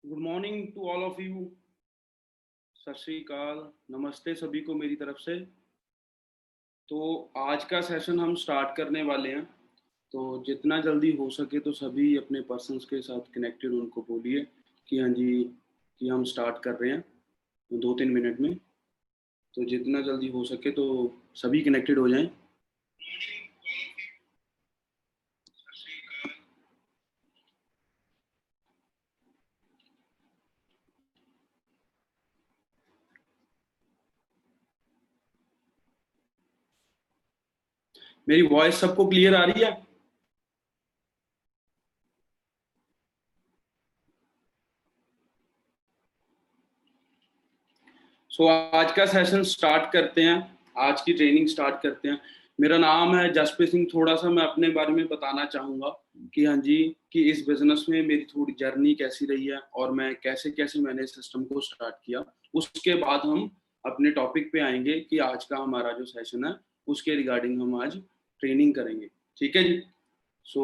Good morning to all of you. Sat Sri अकाल। नमस्ते सभी को मेरी तरफ से। तो आज का सेशन हम स्टार्ट करने वाले हैं। तो जितना जल्दी हो सके तो सभी अपने पर्सन्स के साथ कनेक्टेड उनको बोलिए कि हाँ जी, कि हम स्टार्ट कर रहे हैं 2-3 मिनट में। तो जितना जल्दी हो सके तो सभी कनेक्टेड हो जाएं। मेरी वॉइस सबको क्लियर आ रही है? आज का सेशन स्टार्ट करते हैं। आज की ट्रेनिंग स्टार्ट करते हैं। मेरा नाम है जसप्रीत सिंह। थोड़ा सा मैं अपने बारे में बताना चाहूँगा कि हाँ जी, कि इस बिजनेस में मेरी थोड़ी जर्नी कैसी रही है और मैं कैसे कैसे मैंने इस सिस्टम को स्टार्ट किया। उसके बाद हम अपने टॉपिक पे आएंगे कि आज का हमारा जो सेशन है उसके रिगार्डिंग हम आज ट्रेनिंग करेंगे। ठीक है जी। सो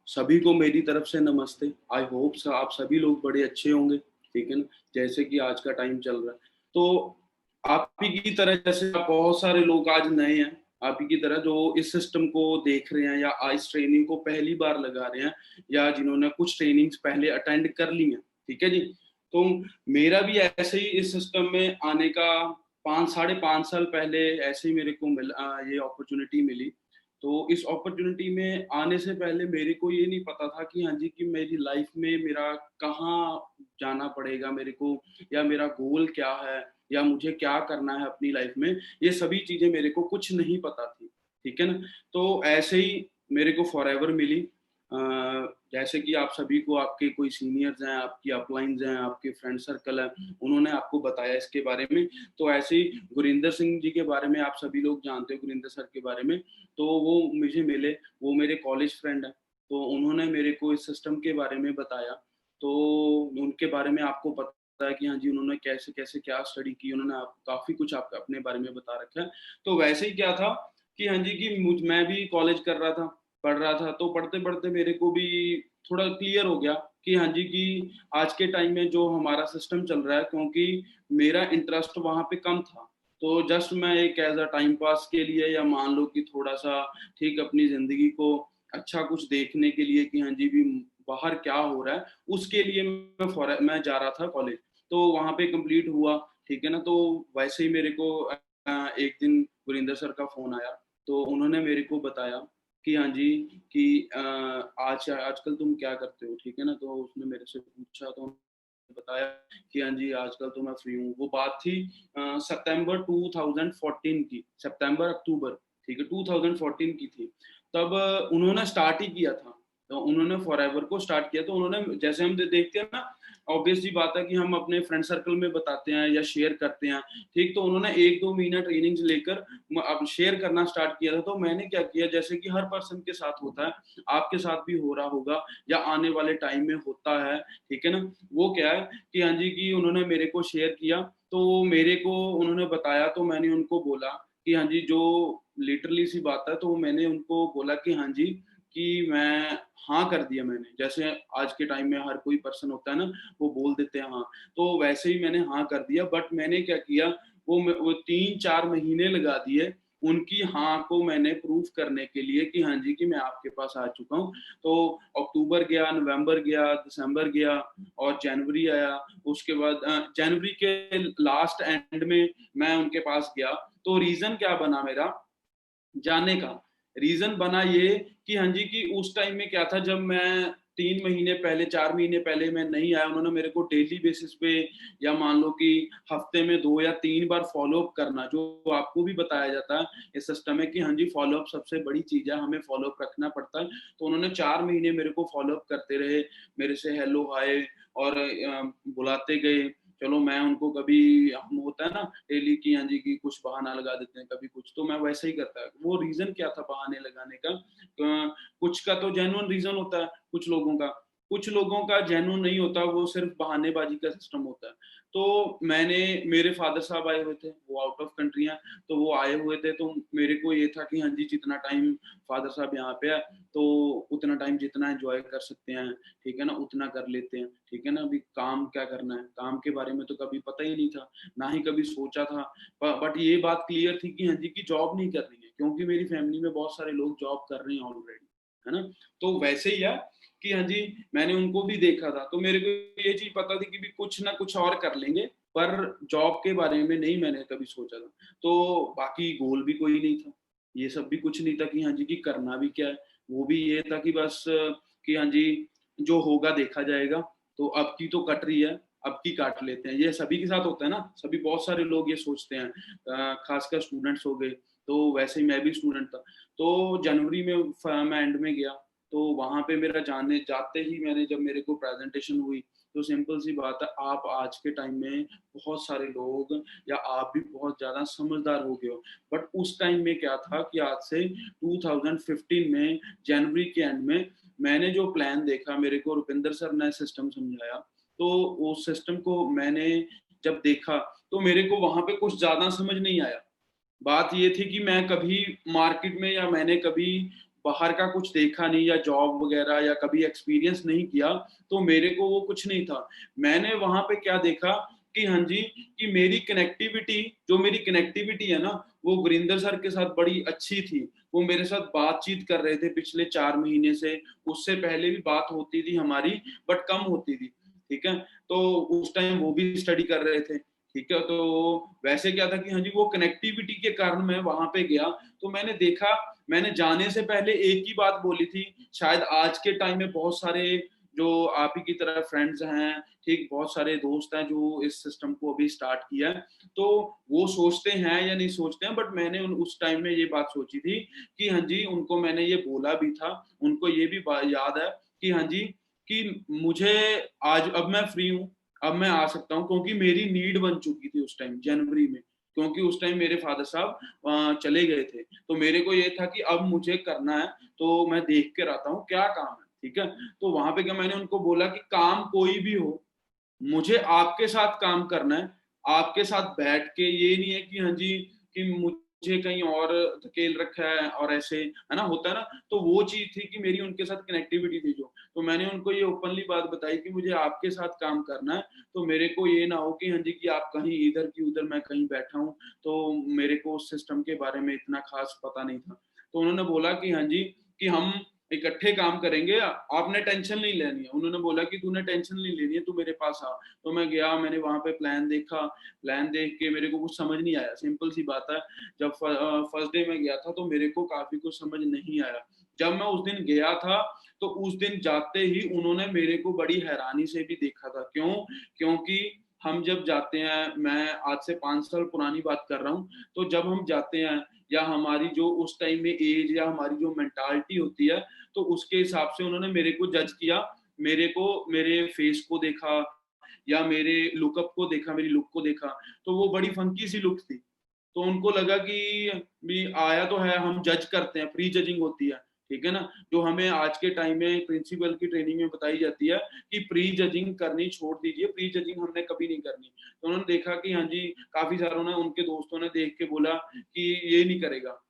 सभी को मेरी तरफ से नमस्ते। आई होप आप सभी लोग बड़े अच्छे होंगे। ठीक है ना। जैसे कि आज का टाइम चल रहा है तो आप ही की तरह, जैसे बहुत सारे लोग आज नए हैं, आप ही की तरह जो इस सिस्टम को देख रहे हैं या इस ट्रेनिंग को पहली बार लगा रहे हैं या जिन्होंने कुछ ट्रेनिंग्स पहले अटेंड कर ली हैं। ठीक है जी। तो मेरा भी ऐसे ही इस सिस्टम में आने का 5 साढ़े 5 साल पहले ऐसे ही मेरे को ये अपॉर्चुनिटी मिली। तो इस अपॉर्चुनिटी में आने से पहले मेरे को ये नहीं पता था कि हाँ जी, कि मेरी लाइफ में मेरा कहाँ जाना पड़ेगा मेरे को, या मेरा गोल क्या है, या मुझे क्या करना है अपनी लाइफ में। ये सभी चीजें मेरे को कुछ नहीं पता थी। ठीक है ना। तो ऐसे ही मेरे को फॉरएवर मिली। जैसे कि आप सभी को आपके कोई सीनियर्स हैं, आपकी अपलाइंस हैं, आपके फ्रेंड सर्कल है, उन्होंने आपको बताया इसके बारे में। तो ऐसे ही गुरिंदर सिंह जी के बारे में आप सभी लोग जानते हो, गुरिंदर सर के बारे में। तो वो मुझे मिले, वो मेरे कॉलेज फ्रेंड है। तो उन्होंने मेरे को इस सिस्टम के बारे में बताया। तो उनके बारे में आपको पता है कि हाँ जी, उन्होंने कैसे कैसे क्या स्टडी की, उन्होंने आप काफी कुछ आपको अपने बारे में बता रखा है। तो वैसे ही क्या था कि हाँ जी, कि मैं भी कॉलेज कर रहा था, पढ़ रहा था। तो पढ़ते पढ़ते मेरे को भी थोड़ा क्लियर हो गया कि हाँ जी, कि आज के टाइम में जो हमारा सिस्टम चल रहा है, क्योंकि मेरा इंटरेस्ट वहां पे कम था। तो जस्ट मैं एक एज अ टाइम पास के लिए, या मान लो कि थोड़ा सा ठीक अपनी जिंदगी को अच्छा कुछ देखने के लिए कि हाँ जी भी बाहर क्या हो रहा है, उसके लिए मैं जा रहा था कॉलेज। तो वहां पे कंप्लीट हुआ। ठीक है ना। तो वैसे ही मेरे को एक दिन गुरिंदर सर का फोन आया। तो उन्होंने मेरे को बताया कि हाँ जी, कि आजकल तुम क्या करते हो। ठीक है ना। तो उसने मेरे से पूछा तो बताया कि हाँ जी, आजकल तो मैं फ्री हूँ। वो बात थी सितंबर 2014 की, सितंबर अक्टूबर। ठीक है, 2014 की थी। तब उन्होंने स्टार्ट ही किया था। तो उन्होंने फॉरएवर को स्टार्ट किया। तो उन्होंने, जैसे हम देखते हैं ना, ऑब्वियस सी बात है कि हम अपने फ्रेंड सर्कल में बताते हैं या शेयर करते हैं। ठीक। तो उन्होंने 1-2 महीना ट्रेनिंग्स लेकर अब शेयर करना स्टार्ट किया था। तो मैंने क्या किया, जैसे कि हर पर्सन के साथ होता है, आपके साथ भी हो रहा होगा या आने वाले टाइम में होता है। ठीक है ना। वो क्या है कि हाँ जी, कि उन्होंने मेरे को शेयर किया। तो मेरे को उन्होंने बताया, तो मैंने उनको बोला कि हाँ जी, जो लिटरली सी बात है। तो मैंने उनको बोला कि हाँ जी, कि मैं हाँ कर दिया मैंने। जैसे आज के टाइम में हर कोई पर्सन होता है ना, वो बोल देते हैं हाँ। तो वैसे ही मैंने हाँ कर दिया। बट मैंने क्या किया, वो 3-4 महीने लगा दिए उनकी हाँ को मैंने प्रूफ करने के लिए कि हाँ जी, कि मैं आपके पास आ चुका हूँ। तो अक्टूबर गया, नवंबर गया, दिसंबर गया और जनवरी आया। उसके बाद जनवरी के लास्ट एंड में मैं उनके पास गया। तो रीजन क्या बना मेरा जाने का, रीजन बना ये कि हाँ जी, कि उस टाइम में क्या था, जब मैं 3 महीने पहले, 4 महीने पहले मैं नहीं आया, उन्होंने मेरे को डेली बेसिस पे या मान लो कि हफ्ते में 2 या 3 बार फॉलो अप करना, जो आपको भी बताया जाता है इस सिस्टम में कि हाँ जी, फॉलो अप सबसे बड़ी चीज है, हमें फॉलो अप रखना पड़ता है। तो उन्होंने 4 महीने मेरे को फॉलो अप करते रहे, मेरे से हेलो हाय और बुलाते गए। चलो मैं उनको कभी, हम होता है ना डेली की हाँ जी, की कुछ बहाना लगा देते हैं कभी कुछ, तो मैं वैसे ही करता है। वो रीजन क्या था बहाने लगाने का, कुछ का तो जेन्युइन रीजन होता है कुछ लोगों का। कुछ लोगों का जेन्युइन नहीं होता, वो सिर्फ बहानेबाजी का सिस्टम होता है। तो मेरे फादर साहब आए हुए थे, वो आउट ऑफ कंट्री हैं, तो वो आए हुए थे, तो मेरे को ये था कि हाँ जी, जितना टाइम फादर साहब यहाँ पे है, तो उतना टाइम जितना एन्जॉय कर सकते हैं, ठीक है ना, उतना कर लेते हैं, ठीक है ना। अभी काम क्या करना है, काम के बारे में तो कभी पता ही नहीं था, ना ही कभी सोचा था। बट ये बात क्लियर थी कि हाँ जी, कि जॉब नहीं करनी है, क्योंकि मेरी फैमिली में बहुत सारे लोग जॉब कर रहे हैं ऑलरेडी, है ना। तो वैसे ही है कि हाँ जी, मैंने उनको भी देखा था, तो मेरे को ये चीज़ पता थी कि भी कुछ ना कुछ और कर लेंगे, पर जॉब के बारे में नहीं मैंने कभी सोचा था। तो बाकी गोल भी कोई नहीं था, ये सब भी कुछ नहीं था कि हाँ जी, कि करना भी क्या है। वो भी ये था कि बस कि हाँ जी, जो होगा देखा जाएगा, तो अब की तो कट रही है, अब की काट लेते हैं। ये सभी के साथ होता है ना, सभी बहुत सारे लोग ये सोचते हैं, खासकर स्टूडेंट्स हो गए, तो वैसे ही मैं भी स्टूडेंट था। तो जनवरी में मैं एंड में गया, तो वहाँ पे मेरा जाने जाते ही मैंने जब मेरे को प्रेजेंटेशन हुई, तो सिंपल सी बात है, आप आज के टाइम में बहुत सारे लोग या आप भी बहुत ज़्यादा समझदार हो गए हो। बट उस टाइम में क्या था कि आज से 2015 में जनवरी के एंड में मैंने जो प्लान देखा, मेरे को रुपिंदर सर ने सिस्टम समझाया, तो उस सिस्टम को मैंने जब देखा, तो मेरे को वहाँ पे कुछ ज़्यादा समझ नहीं आया। बात ये थी कि मैं कभी मार्केट में या मैंने कभी बाहर का कुछ देखा नहीं या जॉब वगैरह या कभी एक्सपीरियंस नहीं किया, तो मेरे को वो कुछ नहीं था। मैंने वहाँ पे क्या देखा कि हाँ जी, कि मेरी कनेक्टिविटी है ना, वो गुरिंदर सर के साथ बड़ी अच्छी थी। वो मेरे साथ बातचीत कर रहे थे पिछले 4 महीने से, उससे पहले भी बात होती थी हमारी, बट कम होती थी, ठीक है? तो उस टाइम वो भी स्टडी कर रहे थे। ठीक है, तो वैसे क्या था कि हाँ जी, वो कनेक्टिविटी के कारण मैं वहां पे गया, तो मैंने देखा, मैंने जाने से पहले एक ही बात बोली थी, शायद आज के टाइम में बहुत सारे जो आप ही की तरह फ्रेंड्स हैं, ठीक, बहुत सारे दोस्त हैं जो इस सिस्टम को अभी स्टार्ट किया है, तो वो सोचते हैं या नहीं सोचते हैं, बट मैंने उस टाइम में ये बात सोची थी कि हाँ जी, उनको मैंने ये बोला भी था, उनको ये भी याद है कि हाँ जी, कि मुझे आज अब मैं फ्री हूँ, अब मैं आ सकता हूँ, क्योंकि मेरी नीड बन चुकी थी उस टाइम जनवरी में, क्योंकि उस टाइम मेरे फादर साहब चले गए थे, तो मेरे को ये था कि अब मुझे करना है, तो मैं देख कर आता हूँ क्या काम है, ठीक है। तो वहां पे क्या मैंने उनको बोला कि काम कोई भी हो, मुझे आपके साथ काम करना है, आपके साथ बैठ के, ये नहीं है कि हाँ जी, कि मुझे कहीं और धकेल रखा है और ऐसे, है ना, होता है ना। तो वो चीज थी कि मेरी उनके साथ कनेक्टिविटी थी जो, तो मैंने उनको ये ओपनली बात बताई कि मुझे आपके साथ काम करना है, तो मेरे को ये ना हो कि हाँ जी, कि आप कहीं इधर की उधर, मैं कहीं बैठा हूँ, तो मेरे को उस सिस्टम के बारे में इतना खास पता नहीं था। तो उन्होंने बोला कि हाँ जी, कि हम इकट्ठे काम करेंगे, आपने टेंशन नहीं लेनी है। उन्होंने बोला कि तूने टेंशन नहीं लेनी है, तू मेरे पास आ। तो मैं गया, मैंने वहाँ पे प्लान देखा, प्लान देख के मेरे को कुछ समझ नहीं आया, सिंपल सी बात है। जब फर्स्ट डे में गया था, तो मेरे को काफ़ी कुछ समझ नहीं आया। जब मैं उस दिन गया था, तो उस दिन जाते ही उन्होंने मेरे को बड़ी हैरानी से भी देखा था। क्यों? क्योंकि हम जब जाते हैं, मैं आज से 5 साल पुरानी बात कर रहा हूँ, तो जब हम जाते हैं या हमारी जो उस टाइम में एज या हमारी जो मेंटालिटी होती है, तो उसके हिसाब से उन्होंने मेरे को जज किया, मेरे को, मेरे फेस को देखा या मेरे लुकअप को देखा, मेरी लुक को देखा, तो वो बड़ी फंकी सी लुक थी। तो उनको लगा कि भी आया तो है, हम जज करते हैं, प्री जजिंग होती है, ठीक है ना, जो हमें आज के टाइम में प्रिंसिपल की ट्रेनिंग में बताई जाती है कि प्री जजिंग करनी छोड़ दीजिए, प्री जजिंग हमने कभी नहीं करनी। तो उन्होंने देखा कि हाँ जी, काफी सारों ने, उनके दोस्तों ने देख के बोला कि ये नहीं करेगा,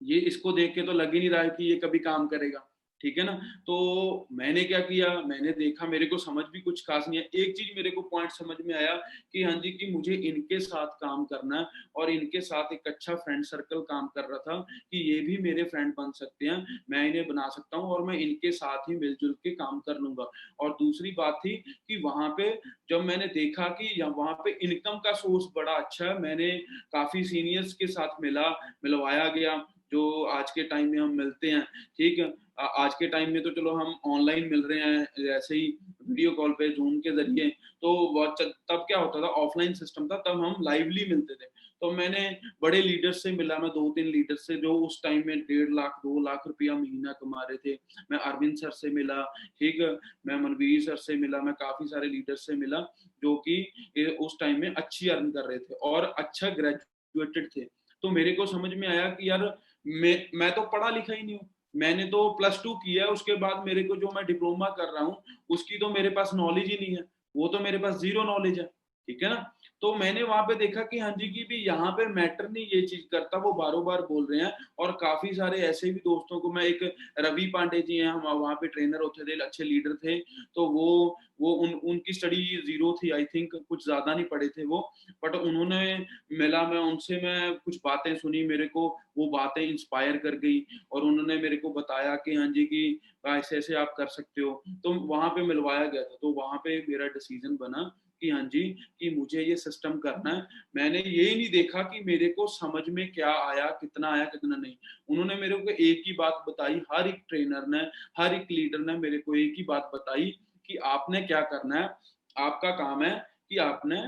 ये इसको देख के तो लग ही नहीं रहा है कि ये कभी काम करेगा, ठीक है ना। तो मैंने क्या किया, मैंने देखा, मेरे को समझ भी कुछ खास नहीं है। एक चीज मेरे को पॉइंट समझ में आया कि हाँ जी, कि मुझे इनके साथ काम करना है, और इनके साथ एक अच्छा फ्रेंड सर्कल काम कर रहा था कि ये भी मेरे फ्रेंड बन सकते हैं, मैं इन्हें बना सकता हूँ और मैं इनके साथ ही मिलजुल के काम कर लूंगा। और दूसरी बात थी कि वहां पे जब मैंने देखा कि वहां पे इनकम का सोर्स बड़ा अच्छा है, मैंने काफी सीनियर्स के साथ मिलवाया गया, जो आज के टाइम में हम मिलते हैं, ठीक है। आज के टाइम में तो चलो हम ऑनलाइन मिल रहे हैं, जैसे ही वीडियो कॉल पे, जूम के जरिए, तो तब क्या होता था, ऑफलाइन सिस्टम था, तब हम लाइवली मिलते थे। तो मैंने बड़े लीडर्स से मिला, मैं 2-3 लीडर्स से जो उस टाइम में 1.5 लाख 2 लाख रुपया महीना कमा रहे थे। मैं अरविंद सर से मिला, ठीक है, मैं मनवीर सर से मिला, मैं काफी सारे लीडर्स से मिला, जो कि उस टाइम में अच्छी अर्न कर रहे थे और अच्छा ग्रेजुएटेड थे। तो मेरे को समझ में आया कि यार, मैं तो पढ़ा लिखा ही नहीं हूँ, मैंने तो +2 किया है, उसके बाद मेरे को जो मैं डिप्लोमा कर रहा हूँ उसकी तो मेरे पास नॉलेज ही नहीं है, वो तो मेरे पास ज़ीरो नॉलेज है, ठीक है ना? तो मैंने वहाँ पे देखा कि हाँ जी, कि भी यहाँ पे मैटर नहीं ये चीज़ करता, वो बारों-बार बोल रहे हैं। और काफ़ी सारे ऐसे भी दोस्तों को मैं, एक रवि पांडे जी हैं, हम वहाँ पे ट्रेनर होते थे, अच्छे लीडर थे, तो वो उनकी स्टडी ज़ीरो थी, आई थिंक कुछ ज़्यादा नहीं पढ़े थे वो, बट उन्होंने मिला, मैं उनसे मैं कुछ बातें सुनी, मेरे को वो बातें इंस्पायर कर गई और उन्होंने मेरे को बताया कि हाँ जी, कि ऐसे-ऐसे आप कर सकते हो। तो वहाँ पे मिलवाया गया था, तो वहाँ पे मेरा डिसीज़न बना कि हाँ जी, कि मुझे ये सिस्टम करना है। मैंने ये नहीं देखा कि मेरे को समझ में क्या आया, कितना नहीं। उन्होंने मेरे को एक ही बात बताई, हर एक ट्रेनर ने, हर एक लीडर ने मेरे को एक ही बात बताई कि आपने क्या करना है, आपका काम है कि आपने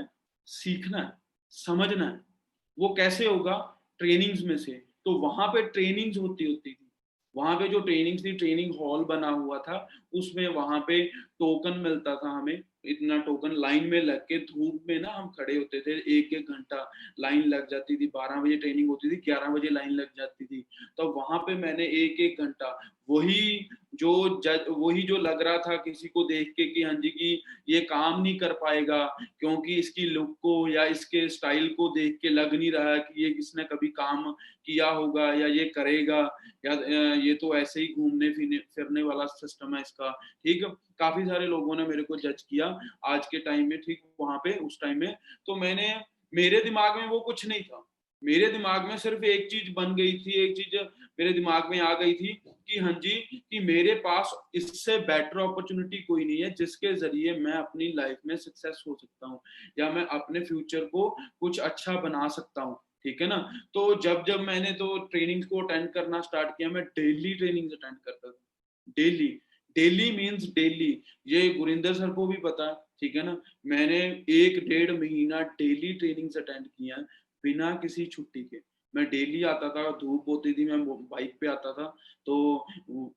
सीखना है, समझना है। वो कैसे होगा? ट्रेनिंग्स में से। तो वहाँ पे ट्रेनिंग्स होती थी। वहाँ पे जो ट्रेनिंग्स थी, ट्रेनिंग हॉल बना हुआ था, उसमें वहाँ पे टोकन मिलता था हमें, इतना टोकन लाइन में लग के धूप में ना हम खड़े होते थे, 1-1 घंटा लाइन लग जाती थी, 12 बजे ट्रेनिंग होती थी, 11 बजे लाइन लग जाती थी। तो वहाँ पे मैंने 1-1 घंटा वही वही जो लग रहा था किसी को देख के कि हाँ जी, कि ये काम नहीं कर पाएगा, क्योंकि इसकी लुक को या इसके स्टाइल को देख के लग नहीं रहा है कि ये किसने कभी काम किया होगा या ये करेगा, या ये तो ऐसे ही घूमने फिरने फिरने वाला सिस्टम है इसका, ठीक है? काफ़ी सारे लोगों ने मेरे को जज किया आज के टाइम में, ठीक वहाँ पे उस टाइम में। तो मेरे दिमाग में वो कुछ नहीं था। मेरे दिमाग में सिर्फ़ एक चीज़ बन गई थी, एक चीज़ मेरे दिमाग में आ गई थी कि हाँ जी, कि मेरे पास इससे बेटर अपॉर्च्युनिटी कोई नहीं है जिसके ज़रिए मैं अपनी लाइफ़ में सक्सेस हो सकता हूँ या मैं अपने फ्यूचर को कुछ अच्छा बना सकता हूँ, ठीक है ना? तो जब-जब मैंने तो ट्रेनिंग्स को अटेंड करना स्टार्ट किया, मैं डेली ट्रेनिंग्स अटेंड करता था। Daily, daily means daily. ये गुरिंदर सर को भी पता है, ठीक है ना? मैंने 1 डेढ़ महीना डेली ट्रेनिंग्स अटेंड किया है, बिना किसी छुट्टी के। मैं डेली आता था, धूप होती थी, मैं वो बाइक पे आता था, तो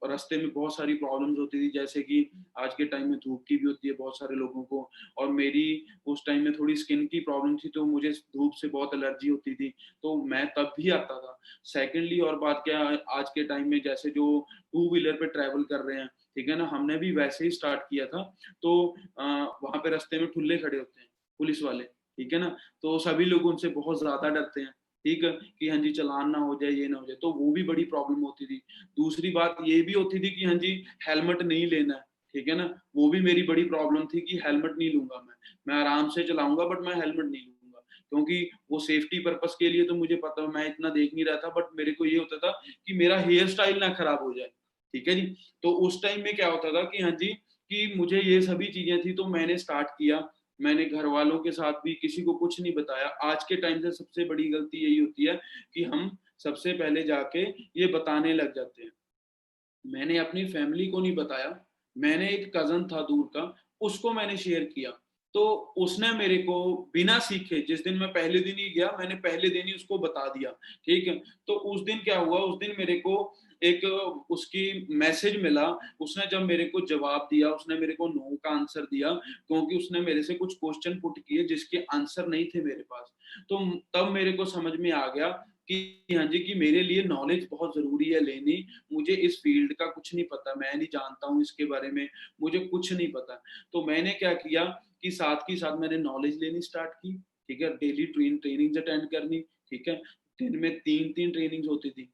रास्ते में बहुत सारी प्रॉब्लम्स होती थी, जैसे कि आज के टाइम में धूप की भी होती है बहुत सारे लोगों को, और मेरी उस टाइम में थोड़ी स्किन की प्रॉब्लम थी, तो मुझे धूप से बहुत एलर्जी होती थी, तो मैं तब भी आता था। सेकंडली और बात क्या है, आज के टाइम में जैसे जो टू व्हीलर पे ट्रैवल कर रहे हैं, ठीक है ना? हमने भी वैसे ही स्टार्ट किया था, तो वहाँ पे रास्ते में ठुल्ले खड़े होते हैं, पुलिस वाले, ठीक है ना? तो सभी लोग उनसे बहुत ज़्यादा डरते हैं, ठीक है? कि हाँ जी, चालान ना हो जाए, ये ना हो जाए, तो वो भी बड़ी प्रॉब्लम होती थी। दूसरी बात ये भी होती थी कि हाँ जी, हेलमेट नहीं लेना है, ठीक है ना? वो भी मेरी बड़ी प्रॉब्लम थी कि हेलमेट नहीं लूँगा मैं। मैं आराम से चलाऊँगा बट मैं हेलमेट नहीं लूँगा, क्योंकि वो सेफ्टी पर्पज़ के लिए तो मुझे पता, मैं इतना देख नहीं रहा था, बट मेरे को ये होता था कि मेरा हेयर स्टाइल ना खराब हो जाए, ठीक है जी? तो उस टाइम में क्या होता था कि हाँ जी, कि मुझे ये सभी चीज़ें थी, तो मैंने स्टार्ट किया। मैंने घरवालों के साथ भी किसी को कुछ नहीं बताया। आज के टाइम से सबसे बड़ी गलती यही होती है कि हम सबसे पहले जाके ये बताने लग जाते हैं। मैंने अपनी फैमिली को नहीं बताया, मैंने एक कज़न था दूर का, उसको मैंने शेयर किया। तो उसने मेरे को बिना सीखे, जिस दिन मैं पहले दिन ही गया, मैंने पहले दिन ही उसको बता दिया, ठीक है? तो उस दिन क्या हुआ, उस दिन मेरे को एक उसकी मैसेज मिला, उसने जब मेरे को जवाब दिया, उसने मेरे को नो का आंसर दिया, क्योंकि उसने मेरे से कुछ क्वेश्चन पुट किए जिसके आंसर नहीं थे मेरे पास। तो तब मेरे को समझ में आ गया कि हाँ जी, कि मेरे लिए नॉलेज बहुत ज़रूरी है लेनी। मुझे इस फ़ील्ड का कुछ नहीं पता, मैं नहीं जानता हूँ इसके बारे में, मुझे कुछ नहीं पता। तो मैंने क्या किया कि साथ ही साथ मैंने नॉलेज लेनी स्टार्ट की, ठीक है? डेली ट्रेनिंग्स अटेंड करनी, ठीक है? दिन में 3-3 ट्रेनिंग्स होती थी।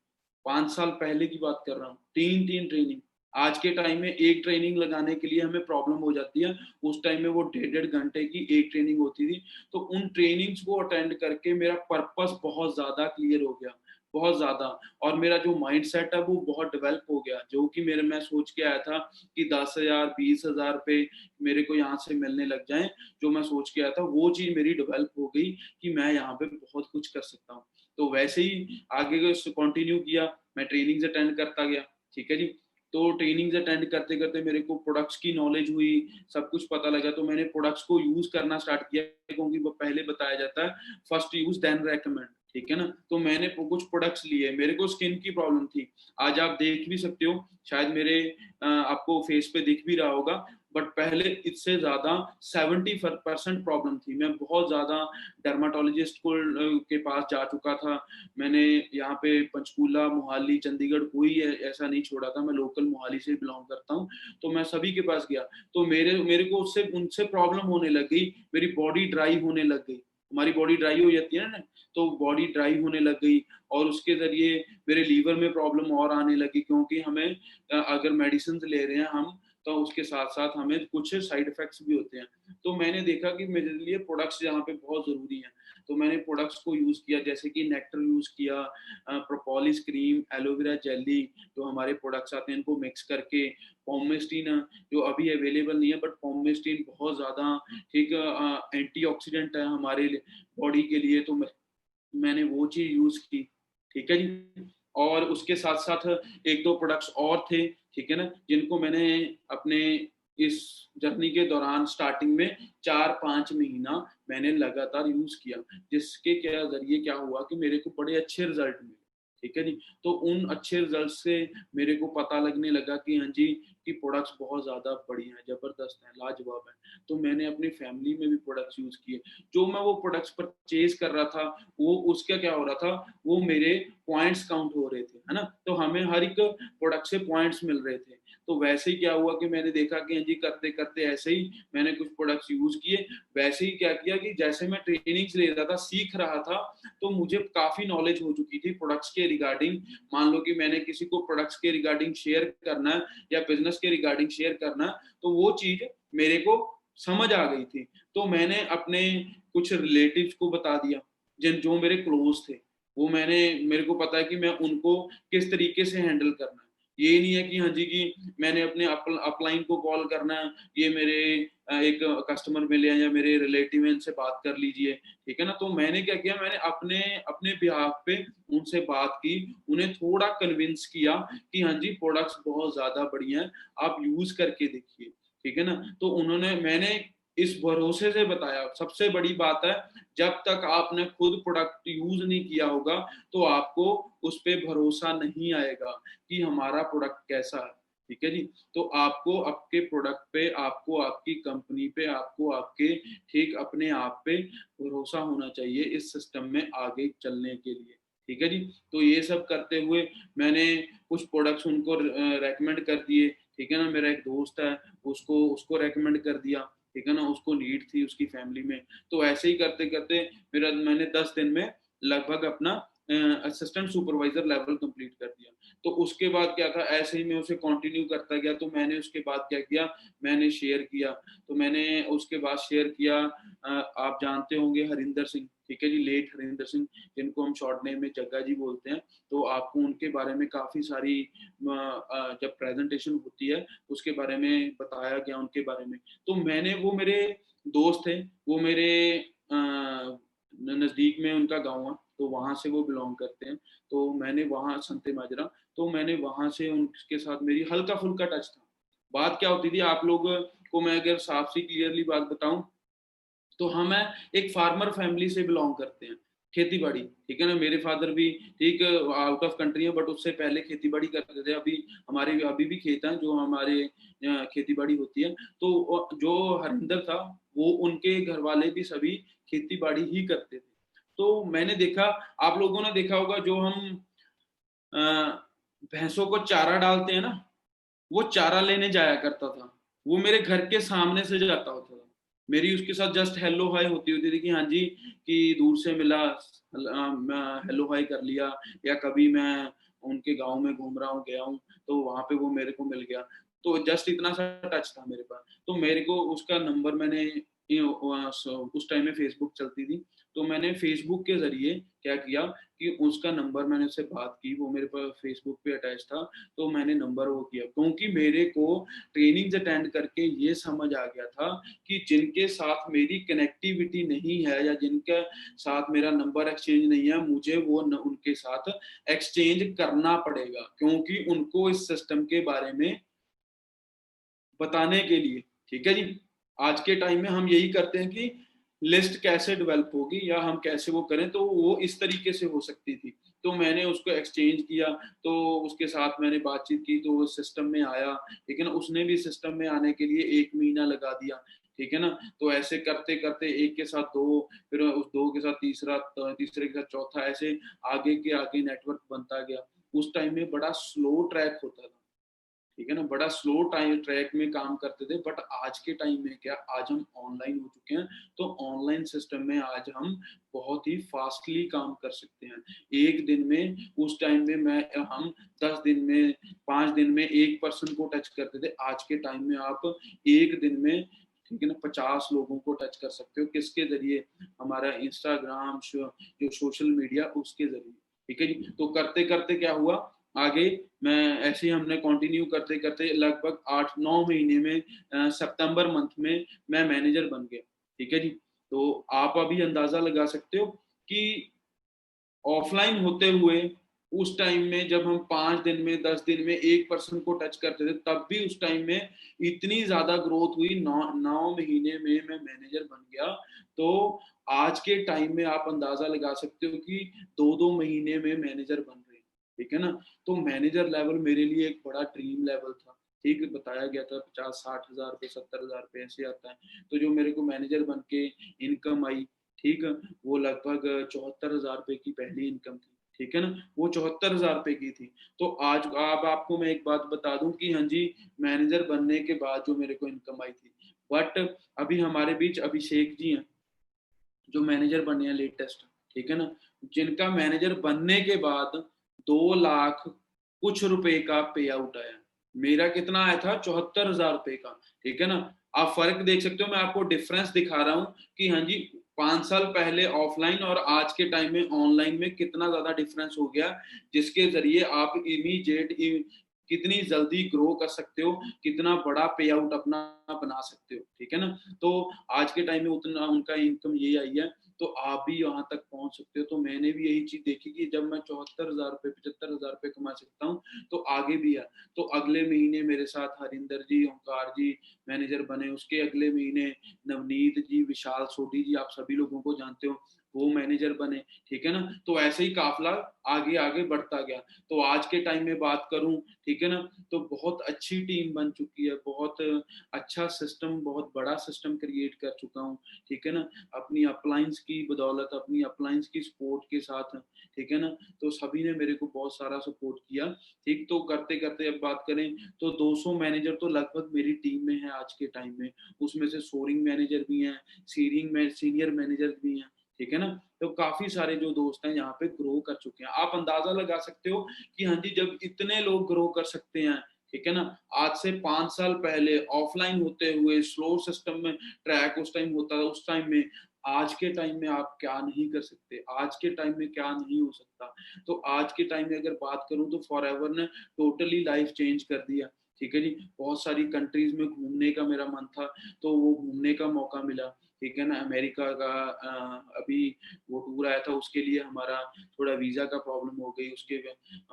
5 साल पहले की बात कर रहा हूँ, 3-3 ट्रेनिंग। आज के टाइम में एक ट्रेनिंग लगाने के लिए हमें प्रॉब्लम हो जाती है, उस टाइम में वो डेढ़-डेढ़ घंटे की एक ट्रेनिंग होती थी। तो उन ट्रेनिंग्स को अटेंड करके मेरा पर्पस बहुत ज़्यादा क्लियर हो गया, बहुत ज़्यादा। और मेरा जो माइंडसेट है वो बहुत डेवलप हो गया, जो कि मेरे मैं सोच के आया था कि 10,000 20,000 रुपए मेरे को यहाँ से मिलने लग जाएँ, जो मैं सोच के आया था वो चीज़ मेरी डेवलप हो गई कि मैं यहाँ पे बहुत कुछ कर सकता हूँ। तो वैसे ही आगे कंटिन्यू किया, मैं ट्रेनिंग्स अटेंड करता गया, ठीक है जी। तो ट्रेनिंग्स अटेंड करते-करते मेरे को प्रोडक्ट्स की नॉलेज हुई, सब कुछ पता लगा, तो मैंने प्रोडक्ट्स को यूज़ करना स्टार्ट किया, क्योंकि वो पहले बताया जाता है फर्स्ट यूज़ देन रेकमेंड, ठीक है ना। तो मैंने कुछ प्रोडक्ट्स लिए, मेरे को स्किन की प्रॉब्लम थी, आज आप देख भी सकते हो, शायद मेरे आपको फेस पे दिख भी रहा होगा, बट पहले इससे ज्यादा 70% प्रॉब्लम थी। मैं बहुत ज्यादा डर्माटोलॉजिस्ट को के पास जा चुका था। मैंने यहाँ पे पंचकूला, मोहाली, चंडीगढ़, कोई ऐसा नहीं छोड़ा था। मैं लोकल मोहाली से बिलोंग करता हूँ, तो मैं सभी के पास गया। तो मेरे मेरे को उससे उनसे प्रॉब्लम होने लग गई, मेरी बॉडी ड्राई होने लग गई। हमारी बॉडी ड्राई हो जाती है ना, तो बॉडी ड्राई होने लग गई, और उसके जरिए मेरे लीवर में प्रॉब्लम और आने लगी, क्योंकि हमें अगर मेडिसिन ले रहे हैं हम, तो उसके साथ साथ हमें कुछ साइड इफेक्ट्स भी होते हैं। तो मैंने देखा कि मेरे लिए प्रोडक्ट्स यहाँ पे बहुत जरूरी हैं, तो मैंने प्रोडक्ट्स को यूज किया, जैसे कि नेक्टर यूज किया, प्रोपोलिस क्रीम, एलोवेरा जेली, जो हमारे प्रोडक्ट्स आते हैं, इनको मिक्स करके, पोमेस्टीन जो अभी अवेलेबल नहीं है, बट पोमेस्टीन बहुत ज्यादा ठीक एंटीऑक्सीडेंट है हमारे बॉडी के लिए, तो मैंने वो चीज यूज की। ठीक है जी। और उसके साथ साथ एक दो प्रोडक्ट्स और थे, ठीक है ना, जिनको मैंने अपने इस जर्नी के दौरान स्टार्टिंग में 4-5 महीना मैंने लगातार यूज किया, जिसके क्या जरिए क्या हुआ कि मेरे को बड़े अच्छे रिजल्ट मिले। ठीक है जी। तो उन अच्छे रिजल्ट से मेरे को पता लगने लगा कि हाँ जी, कि प्रोडक्ट्स बहुत ज्यादा बढ़िया है, जबरदस्त है, लाजवाब है। तो मैंने अपनी फैमिली में भी प्रोडक्ट्स यूज किए। जो मैं वो प्रोडक्ट्स परचेज कर रहा था, वो उसका क्या हो रहा था, वो मेरे पॉइंट्स काउंट हो रहे थे, है ना। तो हमें हर एक प्रोडक्ट से पॉइंट्स मिल रहे थे। तो वैसे ही क्या हुआ कि मैंने देखा कि हाँ जी, करते करते ऐसे ही मैंने कुछ प्रोडक्ट्स यूज किए। वैसे ही क्या किया कि जैसे मैं ट्रेनिंग्स ले रहा था, सीख रहा था, तो मुझे काफी नॉलेज हो चुकी थी प्रोडक्ट्स के रिगार्डिंग। मान लो कि मैंने किसी को प्रोडक्ट्स के रिगार्डिंग शेयर करना है, या बिजनेस के रिगार्डिंग शेयर करना है, तो वो चीज मेरे को समझ आ गई थी। तो मैंने अपने कुछ रिलेटिव्स को बता दिया, जिन जो मेरे क्लोज थे, वो मेरे को पता है कि मैं उनको किस तरीके से हैंडल करना है। ये नहीं है कि हाँ जी, कि मैंने अपने अपलाइन को कॉल करना है, ये मेरे एक कस्टमर मिले हैं या मेरे रिलेटिव हैं, इनसे बात कर लीजिए, ठीक है ना। तो मैंने क्या किया, मैंने अपने अपने बिहाफ पे उनसे बात की, उन्हें थोड़ा कन्विंस किया कि हाँ जी, प्रोडक्ट्स बहुत ज्यादा बढ़िया है, आप यूज करके देखिए, ठीक है ना। तो मैंने इस भरोसे से बताया। सबसे बड़ी बात है, जब तक आपने खुद प्रोडक्ट यूज नहीं किया होगा, तो आपको उस पर भरोसा नहीं आएगा कि हमारा प्रोडक्ट कैसा है। ठीक है जी। तो आपको आपके प्रोडक्ट पे, आपको आपकी कंपनी पे, आपको आपके ठीक अपने आप पे भरोसा होना चाहिए इस सिस्टम में आगे चलने के लिए। ठीक है जी। तो ये सब करते हुए मैंने कुछ प्रोडक्ट्स उनको रेकमेंड कर दिए। ठीक है ना। मेरा एक दोस्त है, उसको उसको रेकमेंड कर दिया, ठीक है ना, उसको नीड थी उसकी फैमिली में। तो ऐसे ही करते करते मैंने 10 दिन में लगभग अपना असिस्टेंट सुपरवाइजर लेवल कंप्लीट कर दिया। तो उसके बाद क्या था, ऐसे ही मैं उसे कंटिन्यू करता गया। तो मैंने उसके बाद क्या किया, मैंने शेयर किया। तो मैंने उसके बाद शेयर किया, आप जानते होंगे हरिंदर सिंह, ठीक है जी, लेट हरिंदर सिंह, जिनको हम शॉर्ट नेम में जग्गा जी बोलते हैं। तो आपको उनके बारे में काफी सारी जब प्रेजेंटेशन होती है उसके बारे में बताया गया, उनके बारे में। तो मैंने, वो मेरे दोस्त थे, वो मेरे नजदीक में उनका गाँव है, तो वहां से वो बिलोंग करते हैं। तो मैंने वहां संते माजरा, तो मैंने वहां से उनके साथ मेरी हल्का फुल्का टच था। बात क्या होती थी, आप लोग को मैं अगर साफ सी क्लियरली बात बताऊं, तो हम एक फार्मर फैमिली से बिलोंग करते हैं, खेती बाड़ी, ठीक है ना। मेरे फादर भी ठीक आउट ऑफ कंट्री है, बट उससे पहले खेती बाड़ी करते थे। अभी भी खेत हैं जो हमारे खेती बाड़ी होती है। तो जो हरिंदर था, वो उनके घर वाले भी सभी खेती बाड़ी ही करते थे। तो मैंने देखा, आप लोगों ने देखा होगा, जो हम भैंसों को चारा डालते हैं ना, वो चारा लेने जाया करता था, वो मेरे घर के सामने से जाता होता था। मेरी उसके साथ जस्ट हेलो हाय होती होती थी कि हाँ जी, कि दूर से मिला, हेलो हाय कर लिया, या कभी मैं उनके गांव में घूम रहा हूँ, गया हूँ, तो वहां पे वो मेरे को मिल गया। तो जस्ट इतना सा टच था मेरे पास। तो मेरे को उसका नंबर, मैंने उस टाइम में फेसबुक चलती थी, तो मैंने फेसबुक के जरिए क्या किया कि उसका नंबर, मैंने उससे बात की, वो मेरे पास फेसबुक पे अटैच था। तो मैंने नंबर वो किया, क्योंकि मेरे को ट्रेनिंग्स अटेंड करके ये समझ आ गया था कि जिनके साथ मेरी कनेक्टिविटी नहीं है, या जिनके साथ मेरा नंबर एक्सचेंज नहीं है, मुझे वो उनके साथ एक्सचेंज करना पड़ेगा, क्योंकि उनको इस सिस्टम के बारे में बताने के लिए। ठीक है जी। आज के टाइम में हम यही करते हैं कि लिस्ट कैसे डेवलप होगी या हम कैसे वो करें, तो वो इस तरीके से हो सकती थी। तो मैंने उसको एक्सचेंज किया, तो उसके साथ मैंने बातचीत की, तो वो सिस्टम में आया, ठीक है ना। उसने भी सिस्टम में आने के लिए 1 महीना लगा दिया, ठीक है ना। तो ऐसे करते करते एक के साथ दो, फिर उस दो के साथ तीसरा, तीसरे के साथ चौथा, ऐसे आगे के आगे नेटवर्क बनता गया। उस टाइम में बड़ा स्लो ट्रैक होता था, ठीक है ना, बड़ा स्लो टाइम ट्रैक में काम करते थे। बट आज के टाइम में क्या, आज हम ऑनलाइन हो चुके हैं, तो ऑनलाइन सिस्टम में आज हम बहुत ही फास्टली काम कर सकते हैं। एक दिन में, उस टाइम में मैं हम 10 दिन में, 5 दिन में 1 पर्सन को टच करते थे। आज के टाइम में आप एक दिन में, ठीक है ना, 50 लोगों को टच कर सकते हो। किसके जरिए? हमारा इंस्टाग्राम, जो सोशल मीडिया, उसके जरिए, ठीक है जी। तो करते करते क्या हुआ आगे, मैं ऐसे ही हमने कंटिन्यू करते करते लगभग 8-9 महीने में, सितंबर मंथ में मैं मैनेजर बन गया, ठीक है जी। तो आप अभी अंदाजा लगा सकते हो कि ऑफलाइन होते हुए उस टाइम में जब हम 5 दिन में, 10 दिन में 1 पर्सन को टच करते थे, तब भी उस टाइम में इतनी ज्यादा ग्रोथ हुई। 9 महीने में मैं मैनेजर बन गया। तो आज के टाइम में आप अंदाजा लगा सकते हो कि 2-2 महीने में मैनेजर बन रहे हैं, ठीक है ना। तो मैनेजर लेवल मेरे लिए एक बड़ा ड्रीम लेवल था, ठीक है। बताया गया था 50-60 हज़ार रुपये, 70 हज़ार रुपये ऐसे आता है। तो जो मेरे को मैनेजर बन के इनकम आई, ठीक है, वो लगभग 74 हज़ार रुपये की पहली इनकम थी, ठीक है ना। वो 74 हज़ार रुपये की थी। तो आज अब आपको मैं एक बात बता दूं कि हाँ जी, मैनेजर बनने के बाद जो मेरे को इनकम आई थी, बट अभी हमारे बीच अभिषेक जी हैं जो मैनेजर बने हैं लेटेस्ट, ठीक है ना, जिनका मैनेजर बनने के बाद 2 लाख कुछ रुपए का पे आउट आया। मेरा कितना आया था? 74 हज़ार रुपये का, ठीक है ना। आप फर्क देख सकते हो, मैं आपको डिफरेंस दिखा रहा हूँ कि हाँ जी, 5 साल पहले ऑफलाइन और आज के टाइम में ऑनलाइन में कितना ज्यादा डिफरेंस हो गया, जिसके जरिए आप इमीडिएट कितनी जल्दी ग्रो कर सकते हो, कितना बड़ा पे आउट अपना बना सकते हो, ठीक है ना। तो आज के टाइम में उतना उनका इनकम ये आई है, तो आप भी यहाँ तक पहुंच सकते हो। तो मैंने भी यही चीज देखी कि जब मैं 74 हज़ार रुपये, 75 हज़ार रुपये कमा सकता हूँ, तो आगे भी है। तो अगले महीने मेरे साथ हरिंदर जी, ओंकार जी मैनेजर बने, उसके अगले महीने नवनीत जी, विशाल सोढी जी, आप सभी लोगों को जानते हो, वो मैनेजर बने, ठीक है ना। तो ऐसे ही काफिला आगे आगे बढ़ता गया। तो आज के टाइम में बात करूं, ठीक है ना, तो बहुत अच्छी टीम बन चुकी है, बहुत अच्छा सिस्टम, बहुत बड़ा सिस्टम क्रिएट कर चुका हूँ, ठीक है ना, अपनी अपलाइंस की बदौलत, अपनी अपलाइंस की सपोर्ट के साथ, ठीक है ना। तो सभी ने मेरे को बहुत सारा सपोर्ट किया, ठीक। तो करते करते अब बात करें तो 200 मैनेजर तो लगभग मेरी टीम में है आज के टाइम में। उसमें से सोरिंग मैनेजर भी हैं, सीनियर मैनेजर भी हैं, ठीक है ना। तो काफी सारे जो दोस्त हैं यहाँ पे ग्रो कर चुके हैं। आप अंदाजा लगा सकते हो कि हाँ जी, जब इतने लोग ग्रो कर सकते हैं, ठीक है ना, आज से 5 साल पहले ऑफलाइन होते हुए स्लो सिस्टम में ट्रैक उस टाइम होता था, उस टाइम में, आज के टाइम में आप क्या नहीं कर सकते, आज के टाइम में क्या नहीं हो सकता। तो आज के टाइम में अगर बात करूं तो फॉरएवर ने टोटली लाइफ चेंज कर दिया, ठीक है जी। बहुत सारी कंट्रीज में घूमने का मेरा मन था, तो वो घूमने का मौका मिला, ठीक है ना। अमेरिका का अभी वो टूर आया था, उसके लिए हमारा थोड़ा वीजा का प्रॉब्लम हो गई। उसके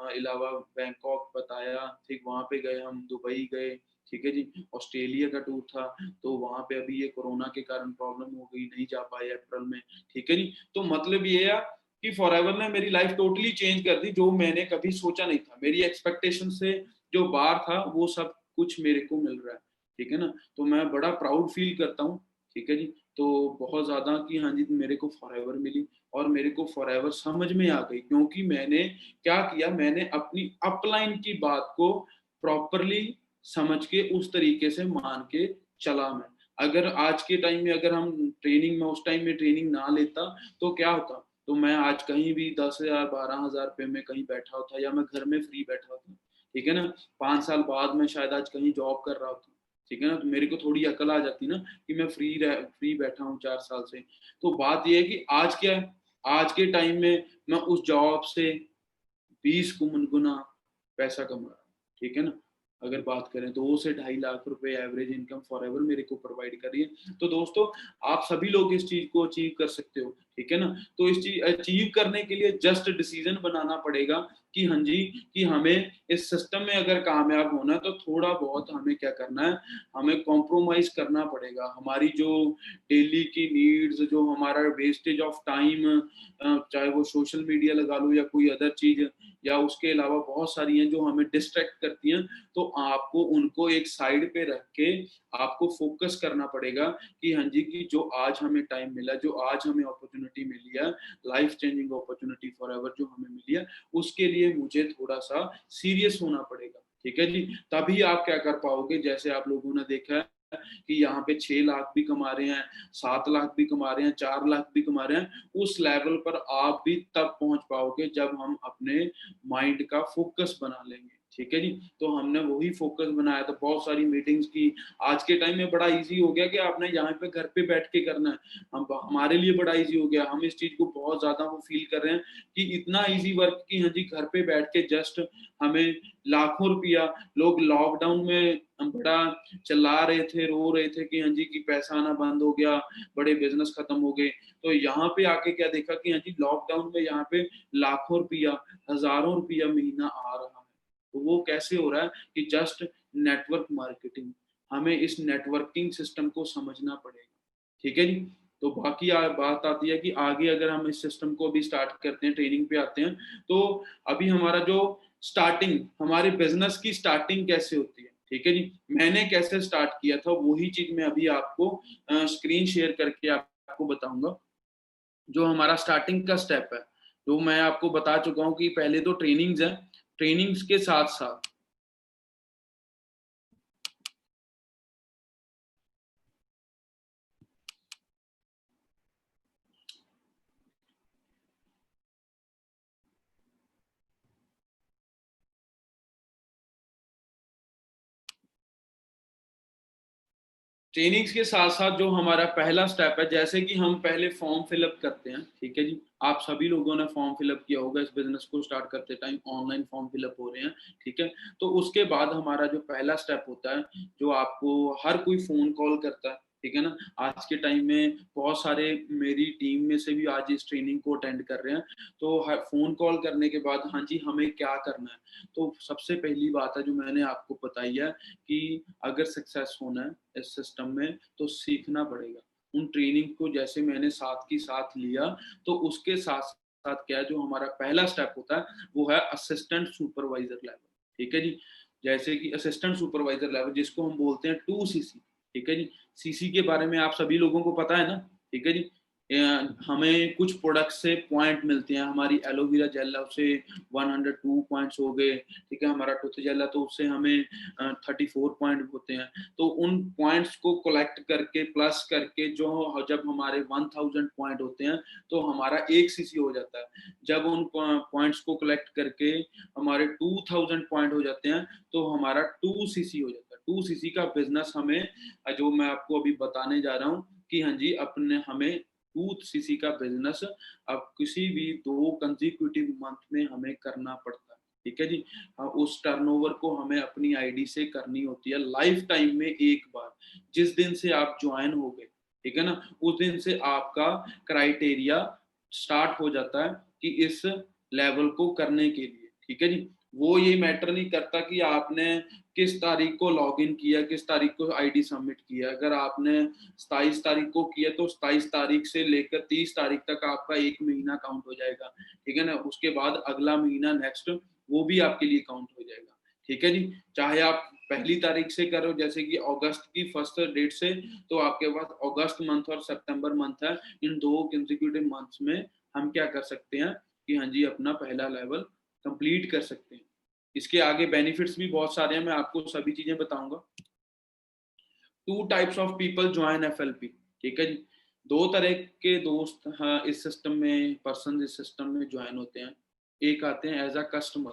अलावा बैंकॉक बताया, ठीक, वहां पे गए हम, दुबई गए, ठीक है जी। ऑस्ट्रेलिया का टूर था, तो वहां पे अभी ये कोरोना के कारण प्रॉब्लम हो गई, नहीं जा पाए अप्रैल में, ठीक है जी। तो मतलब ये है कि फॉरएवर ने मेरी लाइफ टोटली चेंज कर दी, जो मैंने कभी सोचा नहीं था। मेरी एक्सपेक्टेशन से जो बार था वो सब कुछ मेरे को मिल रहा है, ठीक है ना। तो मैं बड़ा प्राउड फील करता हूँ, ठीक है जी। तो बहुत ज्यादा कि हाँ जी, मेरे को फॉरएवर मिली, और मेरे को फॉरएवर समझ में आ गई, क्योंकि मैंने क्या किया, मैंने अपनी अपलाइन की बात को प्रॉपरली समझ के उस तरीके से मान के चला। मैं अगर आज के टाइम में अगर हम ट्रेनिंग में उस टाइम में ट्रेनिंग ना लेता तो क्या होता, तो मैं आज कहीं भी 10 हज़ार 12 हज़ार रुपये में कहीं बैठा होता, या मैं घर में फ्री बैठा होता, ठीक है ना। 5 साल बाद मैं शायद आज कहीं जॉब कर रहा होता, ठीक है ना। तो मेरे को थोड़ी अकल आ जाती ना कि मैं फ्री बैठा हूँ 4 साल से। तो बात यह है कि आज क्या है, आज के टाइम में मैं उस जॉब से 20 गुना पैसा कमा रहा हूँ, ठीक है ना। अगर बात करें 2 से 2.5 लाख रुपए एवरेज इनकम फॉरएवर मेरे को प्रोवाइड कर रही है। तो दोस्तों, आप सभी लोग इस चीज को अचीव कर सकते हो, ठीक है ना। तो इस चीज अचीव करने के लिए जस्ट डिसीजन बनाना पड़ेगा कि हाँ जी, कि हमें इस सिस्टम में अगर कामयाब होना है तो थोड़ा बहुत हमें क्या करना है, हमें कॉम्प्रोमाइज करना पड़ेगा। हमारी जो डेली की नीड्स, जो हमारा वेस्टेज ऑफ टाइम, चाहे वो सोशल मीडिया लगा लो या कोई अदर चीज, या उसके अलावा बहुत सारी हैं जो हमें डिस्ट्रैक्ट करती हैं, तो आपको उनको एक साइड पे रख के आपको फोकस करना पड़ेगा कि हाँ जी, कि जो आज हमें टाइम मिला, जो आज हमें अपॉर्चुनिटी मिली है, life changing opportunity for ever जो हमें मिली है, उसके लिए मुझे थोड़ा सा सीरियस होना पड़ेगा। ठीक है जी, तभी आप क्या कर पाओगे। जैसे आप लोगों ने देखा है कि यहाँ पे 6 लाख भी कमा रहे हैं, 7 लाख भी कमा रहे हैं, 4 लाख भी कमा रहे हैं, उस लेवल पर आप भी तब पहुंच पाओगे जब हम अपने माइंड का फोकस बना लेंगे। ठीक है जी, तो हमने वही फोकस बनाया था, बहुत सारी मीटिंग्स की। आज के टाइम में बड़ा इजी हो गया कि आपने यहाँ पे घर पे बैठ के करना है, हम हमारे लिए बड़ा इजी हो गया। हम इस चीज को बहुत ज्यादा वो फील कर रहे हैं कि इतना इजी वर्क कि हाँ जी, घर पे बैठ के जस्ट हमें लाखों रुपया, लोग लॉकडाउन में बड़ा चिल्ला रहे थे, रो रहे थे कि हाँ जी, कि पैसा आना बंद हो गया, बड़े बिजनेस खत्म हो गए। तो यहाँ पे आके क्या देखा कि हाँ जी, लॉकडाउन में यहाँ पे लाखों रुपया, हजारों रुपया महीना आ रहा है। तो वो कैसे हो रहा है कि जस्ट नेटवर्क मार्केटिंग, हमें इस नेटवर्किंग सिस्टम को समझना पड़ेगा। ठीक है जी, तो बाकी बात आती है कि आगे अगर हम इस सिस्टम को भी स्टार्ट करते हैं, ट्रेनिंग पे आते हैं, तो अभी हमारा जो स्टार्टिंग, हमारे बिजनेस की स्टार्टिंग कैसे होती है, ठीक है जी, मैंने कैसे स्टार्ट किया था, वही चीज मैं अभी आपको स्क्रीन शेयर करके आपको बताऊंगा। जो हमारा स्टार्टिंग का स्टेप है, जो मैं आपको बता चुका हूँ कि पहले तो ट्रेनिंग्स है, ट्रेनिंग्स के साथ साथ ट्रेनिंग्स के साथ साथ जो हमारा पहला स्टेप है, जैसे कि हम पहले फॉर्म फिलअप करते हैं। ठीक है जी, आप सभी लोगों ने फॉर्म फिलअप किया होगा इस बिजनेस को स्टार्ट करते टाइम, ऑनलाइन फॉर्म फिलअप हो रहे हैं। ठीक है, तो उसके बाद हमारा जो पहला स्टेप होता है, जो आपको हर कोई फोन कॉल करता है, ठीक है ना। आज के टाइम में बहुत सारे मेरी टीम में से भी आज इस ट्रेनिंग को अटेंड कर रहे हैं। तो फोन कॉल करने के बाद हाँ जी, हमें क्या करना है, तो सबसे पहली बात है जो मैंने आपको बताई है कि अगर सक्सेस होना है इस सिस्टम में तो सीखना पड़ेगा। उन ट्रेनिंग को जैसे मैंने साथ की साथ लिया, तो उसके साथ साथ क्या, जो हमारा पहला स्टेप होता है वो है असिस्टेंट सुपरवाइजर लेवल। ठीक है जी, जैसे कि असिस्टेंट सुपरवाइजर लेवल जिसको हम बोलते हैं 2CC। ठीक है जी, सीसी के बारे में आप सभी लोगों को पता है ना। ठीक है जी, हमें कुछ प्रोडक्ट से पॉइंट मिलते हैं, हमारी एलोवेरा जेल है उससे 102 पॉइंट्स हो गए। ठीक है, हमारा टूथ जेल है तो उससे हमें 34 पॉइंट होते हैं। तो उन पॉइंट्स को कलेक्ट करके प्लस करके जो जब हमारे 1000 पॉइंट होते हैं तो हमारा 1 CC हो जाता है। जब उन पॉइंट्स को कलेक्ट करके हमारे 2000 पॉइंट हो जाते हैं तो हमारा 2CC हो जाता है। 2CC का बिजनेस हमें, जो मैं आपको अभी बताने जा रहा हूँ कि हाँ जी, अपने हमें 2CC का बिजनेस अब किसी भी 2 कंसेक्यूटिव मंथ में हमें करना पड़ता है। ठीक है जी, उस टर्नओवर को हमें अपनी आईडी से करनी होती है लाइफ टाइम में एक बार। जिस दिन से आप ज्वाइन हो गए, ठीक है ना, उस दिन से आपका क्राइटेरिया स्टार्ट हो जाता है कि इस लेवल को करने के लिए। ठीक है जी, वो ये मैटर नहीं करता कि आपने किस तारीख को लॉग इन किया, किस तारीख को आईडी सबमिट किया। अगर आपने 27 तारीख को किया तो 27 तारीख से लेकर 30 तारीख तक आपका एक महीना काउंट हो जाएगा। ठीक है ना, उसके बाद अगला महीना नेक्स्ट वो भी आपके लिए काउंट हो जाएगा। ठीक है जी, चाहे आप पहली तारीख से करो जैसे कि अगस्त की फर्स्ट डेट से, तो आपके पास अगस्त मंथ और सितंबर मंथ है। इन 2 कंसेक्यूटिव मंथ्स में हम क्या कर सकते हैं कि हाँ जी, अपना पहला लेवल कंप्लीट कर सकते हैं। इसके आगे बेनिफिट्स भी बहुत सारे हैं, मैं आपको सभी चीजें बताऊंगा। 2 types of people join FLP। ठीक है जी, 2 तरह के दोस्त, हाँ, इस सिस्टम में पर्सन इस सिस्टम में ज्वाइन होते हैं। एक आते हैं एज अ कस्टमर,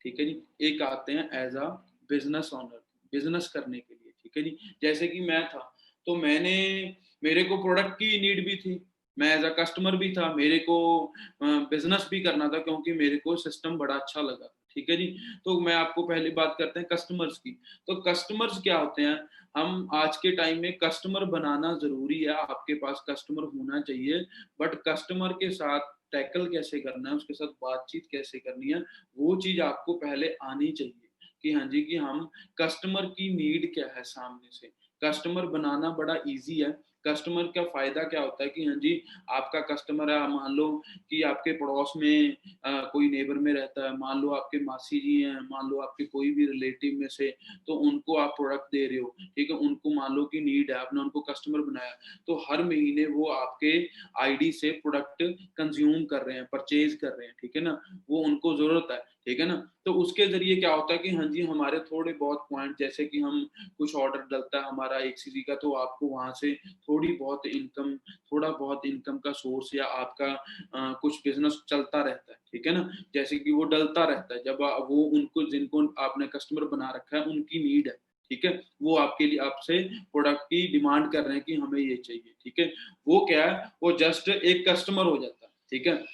ठीक है जी, एक आते हैं as a business owner, business करने के लिए। ठीक है जी, जैसे कि मैं था, तो मेरे को प्रोडक्ट की नीड भी थी, मैं एज अ कस्टमर भी था, मेरे को बिजनेस भी करना था क्योंकि मेरे को सिस्टम बड़ा अच्छा लगा। ठीक है जी, तो मैं आपको पहले बात करते हैं कस्टमर्स की। तो कस्टमर्स क्या होते हैं, हम आज के टाइम में कस्टमर बनाना जरूरी है, आपके पास कस्टमर होना चाहिए, बट कस्टमर के साथ टैकल कैसे करना है, उसके साथ बातचीत कैसे करनी है, वो चीज आपको पहले आनी चाहिए कि हाँ जी कि हम कस्टमर की नीड क्या है सामने से। कस्टमर बनाना बड़ा इजी है। कस्टमर का फायदा क्या होता है कि हाँ जी आपका कस्टमर है, मान लो कि आपके पड़ोस में कोई नेबर में रहता है, मान लो आपके मासी जी हैं, मान लो आपके कोई भी रिलेटिव में से, तो उनको आप प्रोडक्ट दे रहे हो, ठीक है, उनको मान लो कि नीड है, आपने उनको कस्टमर बनाया, तो हर महीने वो आपके आईडी से प्रोडक्ट कंज्यूम कर रहे हैं, परचेज कर रहे हैं, ठीक है ना, वो उनको जरूरत है, ठीक है ना। तो उसके जरिए क्या होता है कि हाँ जी हमारे थोड़े बहुत पॉइंट, जैसे कि हम कुछ ऑर्डर डलता है हमारा एक सीजी का, तो आपको वहां से थोड़ा बहुत इनकम का सोर्स या आपका कुछ बिजनेस चलता रहता है, ठीक है ना, जैसे कि वो डलता रहता है जब वो उनको जिनको आपने कस्टमर बना रखा है उनकी नीड है, ठीक है, वो आपके लिए आपसे प्रोडक्ट की डिमांड कर रहे हैं कि हमें ये चाहिए, ठीक है, वो क्या है, वो जस्ट एक कस्टमर हो जाता है, ठीक है।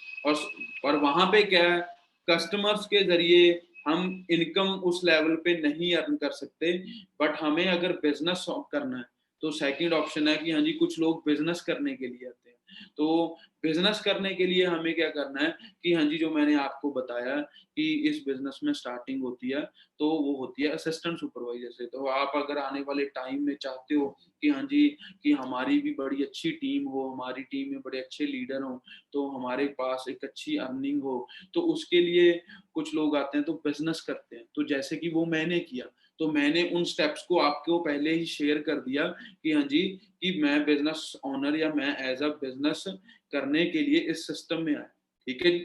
और वहां पे क्या है, कस्टमर्स के जरिए हम इनकम उस लेवल पे नहीं अर्न कर सकते, बट हमें अगर बिजनेस करना है तो सेकंड ऑप्शन है कि हाँ जी कुछ लोग बिजनेस करने के लिए आते हैं, तो बिजनेस करने के लिए हमें क्या करना है कि हाँ जी जो मैंने आपको बताया कि इस बिजनेस में स्टार्टिंग होती है, तो वो होती है असिस्टेंट सुपरवाइजर से। तो आप अगर आने वाले टाइम में चाहते हो कि हाँ जी कि हमारी भी बड़ी अच्छी टीम हो, हमारी टीम में बड़े अच्छे लीडर हो, तो हमारे पास एक अच्छी अर्निंग हो, तो उसके लिए कुछ लोग आते हैं तो बिजनेस करते हैं, तो जैसे कि वो मैंने किया, तो मैंने उन स्टेप्स को आपको पहले ही शेयर कर दिया कि हाँ जी कि मैं बिजनेस ओनर या मैं एज अ बिजनेस करने के लिए इस सिस्टम में आया, ठीक है जी।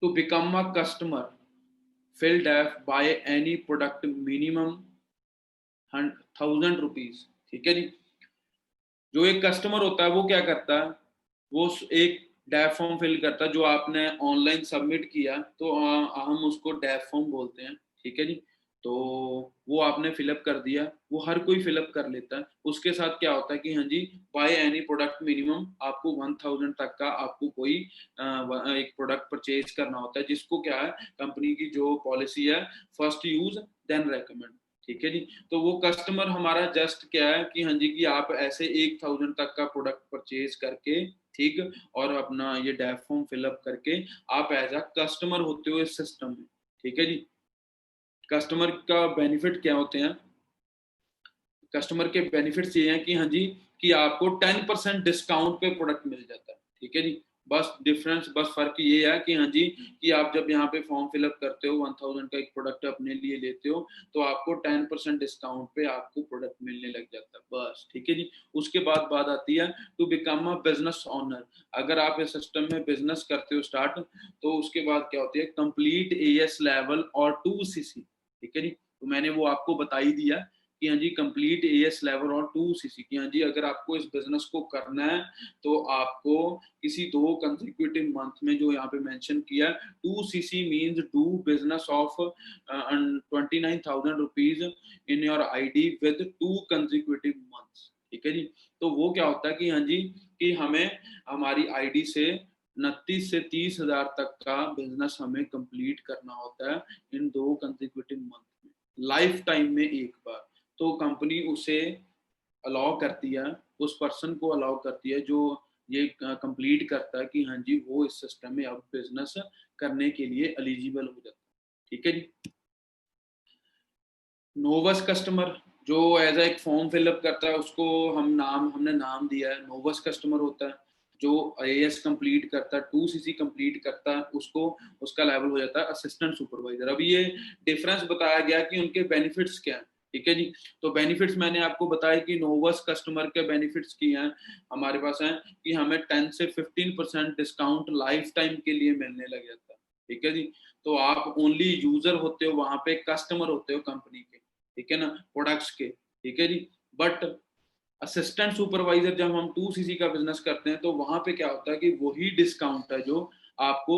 टू बिकम अ कस्टमर फिल डेफ buy any product minimum 1000 rupees, ठीक है जी। जो एक कस्टमर होता है वो क्या करता है, वो एक डैफ फॉर्म फिल करता है जो आपने ऑनलाइन सबमिट किया, तो हम उसको डैफ फॉर्म बोलते हैं, ठीक है जी। तो वो आपने फिलअप कर दिया, वो हर कोई फिलअप कर लेता है, उसके साथ क्या होता है कि हाँ जी बाय एनी प्रोडक्ट मिनिमम आपको 1000 तक का आपको कोई एक प्रोडक्ट परचेज करना होता है, जिसको क्या है कंपनी की जो पॉलिसी है, फर्स्ट यूज देन रेकमेंड, ठीक है जी। तो वो कस्टमर हमारा जस्ट क्या है कि हाँ जी कि आप ऐसे 1000 तक का प्रोडक्ट परचेज करके, ठीक, और अपना ये डैफ फॉर्म फिलअप करके आप एज अ कस्टमर होते हो इस सिस्टम में, ठीक है जी। कस्टमर का बेनिफिट क्या होते हैं, कस्टमर के बेनिफिट्स ये हैं कि हाँ जी कि आपको 10% डिस्काउंट पे प्रोडक्ट मिल जाता है, ठीक है जी। बस डिफरेंस, बस फर्क ये है कि हाँ जी कि आप जब यहाँ पे फॉर्म फिलअप करते हो 1000 का एक प्रोडक्ट अपने लिए लेते हो, तो आपको 10% डिस्काउंट पे आपको प्रोडक्ट मिलने लग जाता है, बस, ठीक है जी। उसके बाद बात आती है to become a business owner. अगर आप इस सिस्टम में बिजनेस करते हो स्टार्ट, तो उसके बाद क्या होती है, कंप्लीट एएस लेवल और 2 सीसी, ठीक है जी। तो मैंने वो आपको बता ही दिया कि हाँ जी कंप्लीट एएस लेवल और 2 सीसी की, हाँ जी अगर आपको इस बिजनेस को करना है तो आपको किसी 2 कंसेक्यूटिव मंथ में, जो यहाँ पे मेंशन किया, 2 CC means do business of 29,000 rupees in your ID with 2 consecutive months, ठीक है जी। तो वो क्या होता है कि हाँ जी कि हमें हमारी आईडी से 29 से 30 हजार तक का बिजनेस हमें कंप्लीट करना होता है इन 2 कंसेक्यूटिव मंथ में, लाइफ टाइम में एक बार। तो कंपनी उसे अलाउ करती है, उस पर्सन को अलाउ करती है जो ये कंप्लीट करता है कि हाँ जी वो इस सिस्टम में अब बिजनेस करने के लिए एलिजिबल हो जाता है, ठीक है जी। नोवस कस्टमर जो एज एक फॉर्म फिलअप करता है, उसको हमने नाम दिया है नोवस कस्टमर होता है। जो एएस कंप्लीट करता है, 2 सीसी कंप्लीट करता है, उसको उसका लेवल हो जाता है असिस्टेंट सुपरवाइजर। अभी ये डिफरेंस बताया गया कि उनके बेनिफिट्स क्या है, ठीक है जी। तो बेनिफिट्स मैंने आपको बताया कि नोवस कस्टमर के बेनिफिट्स की हैं, हमारे पास हैं कि हमें 10 से 15% डिस्काउंट लाइफ टाइम के लिए मिलने लग जाता है, ठीक है जी। तो आप ओनली यूजर होते हो, वहां पे कस्टमर होते हो कंपनी के, ठीक है ना, प्रोडक्ट्स के, ठीक है जी। बट असिस्टेंट सुपरवाइजर जब हम 2 सीसी का बिजनेस करते हैं, तो वहां पे क्या होता है कि वही डिस्काउंट है जो आपको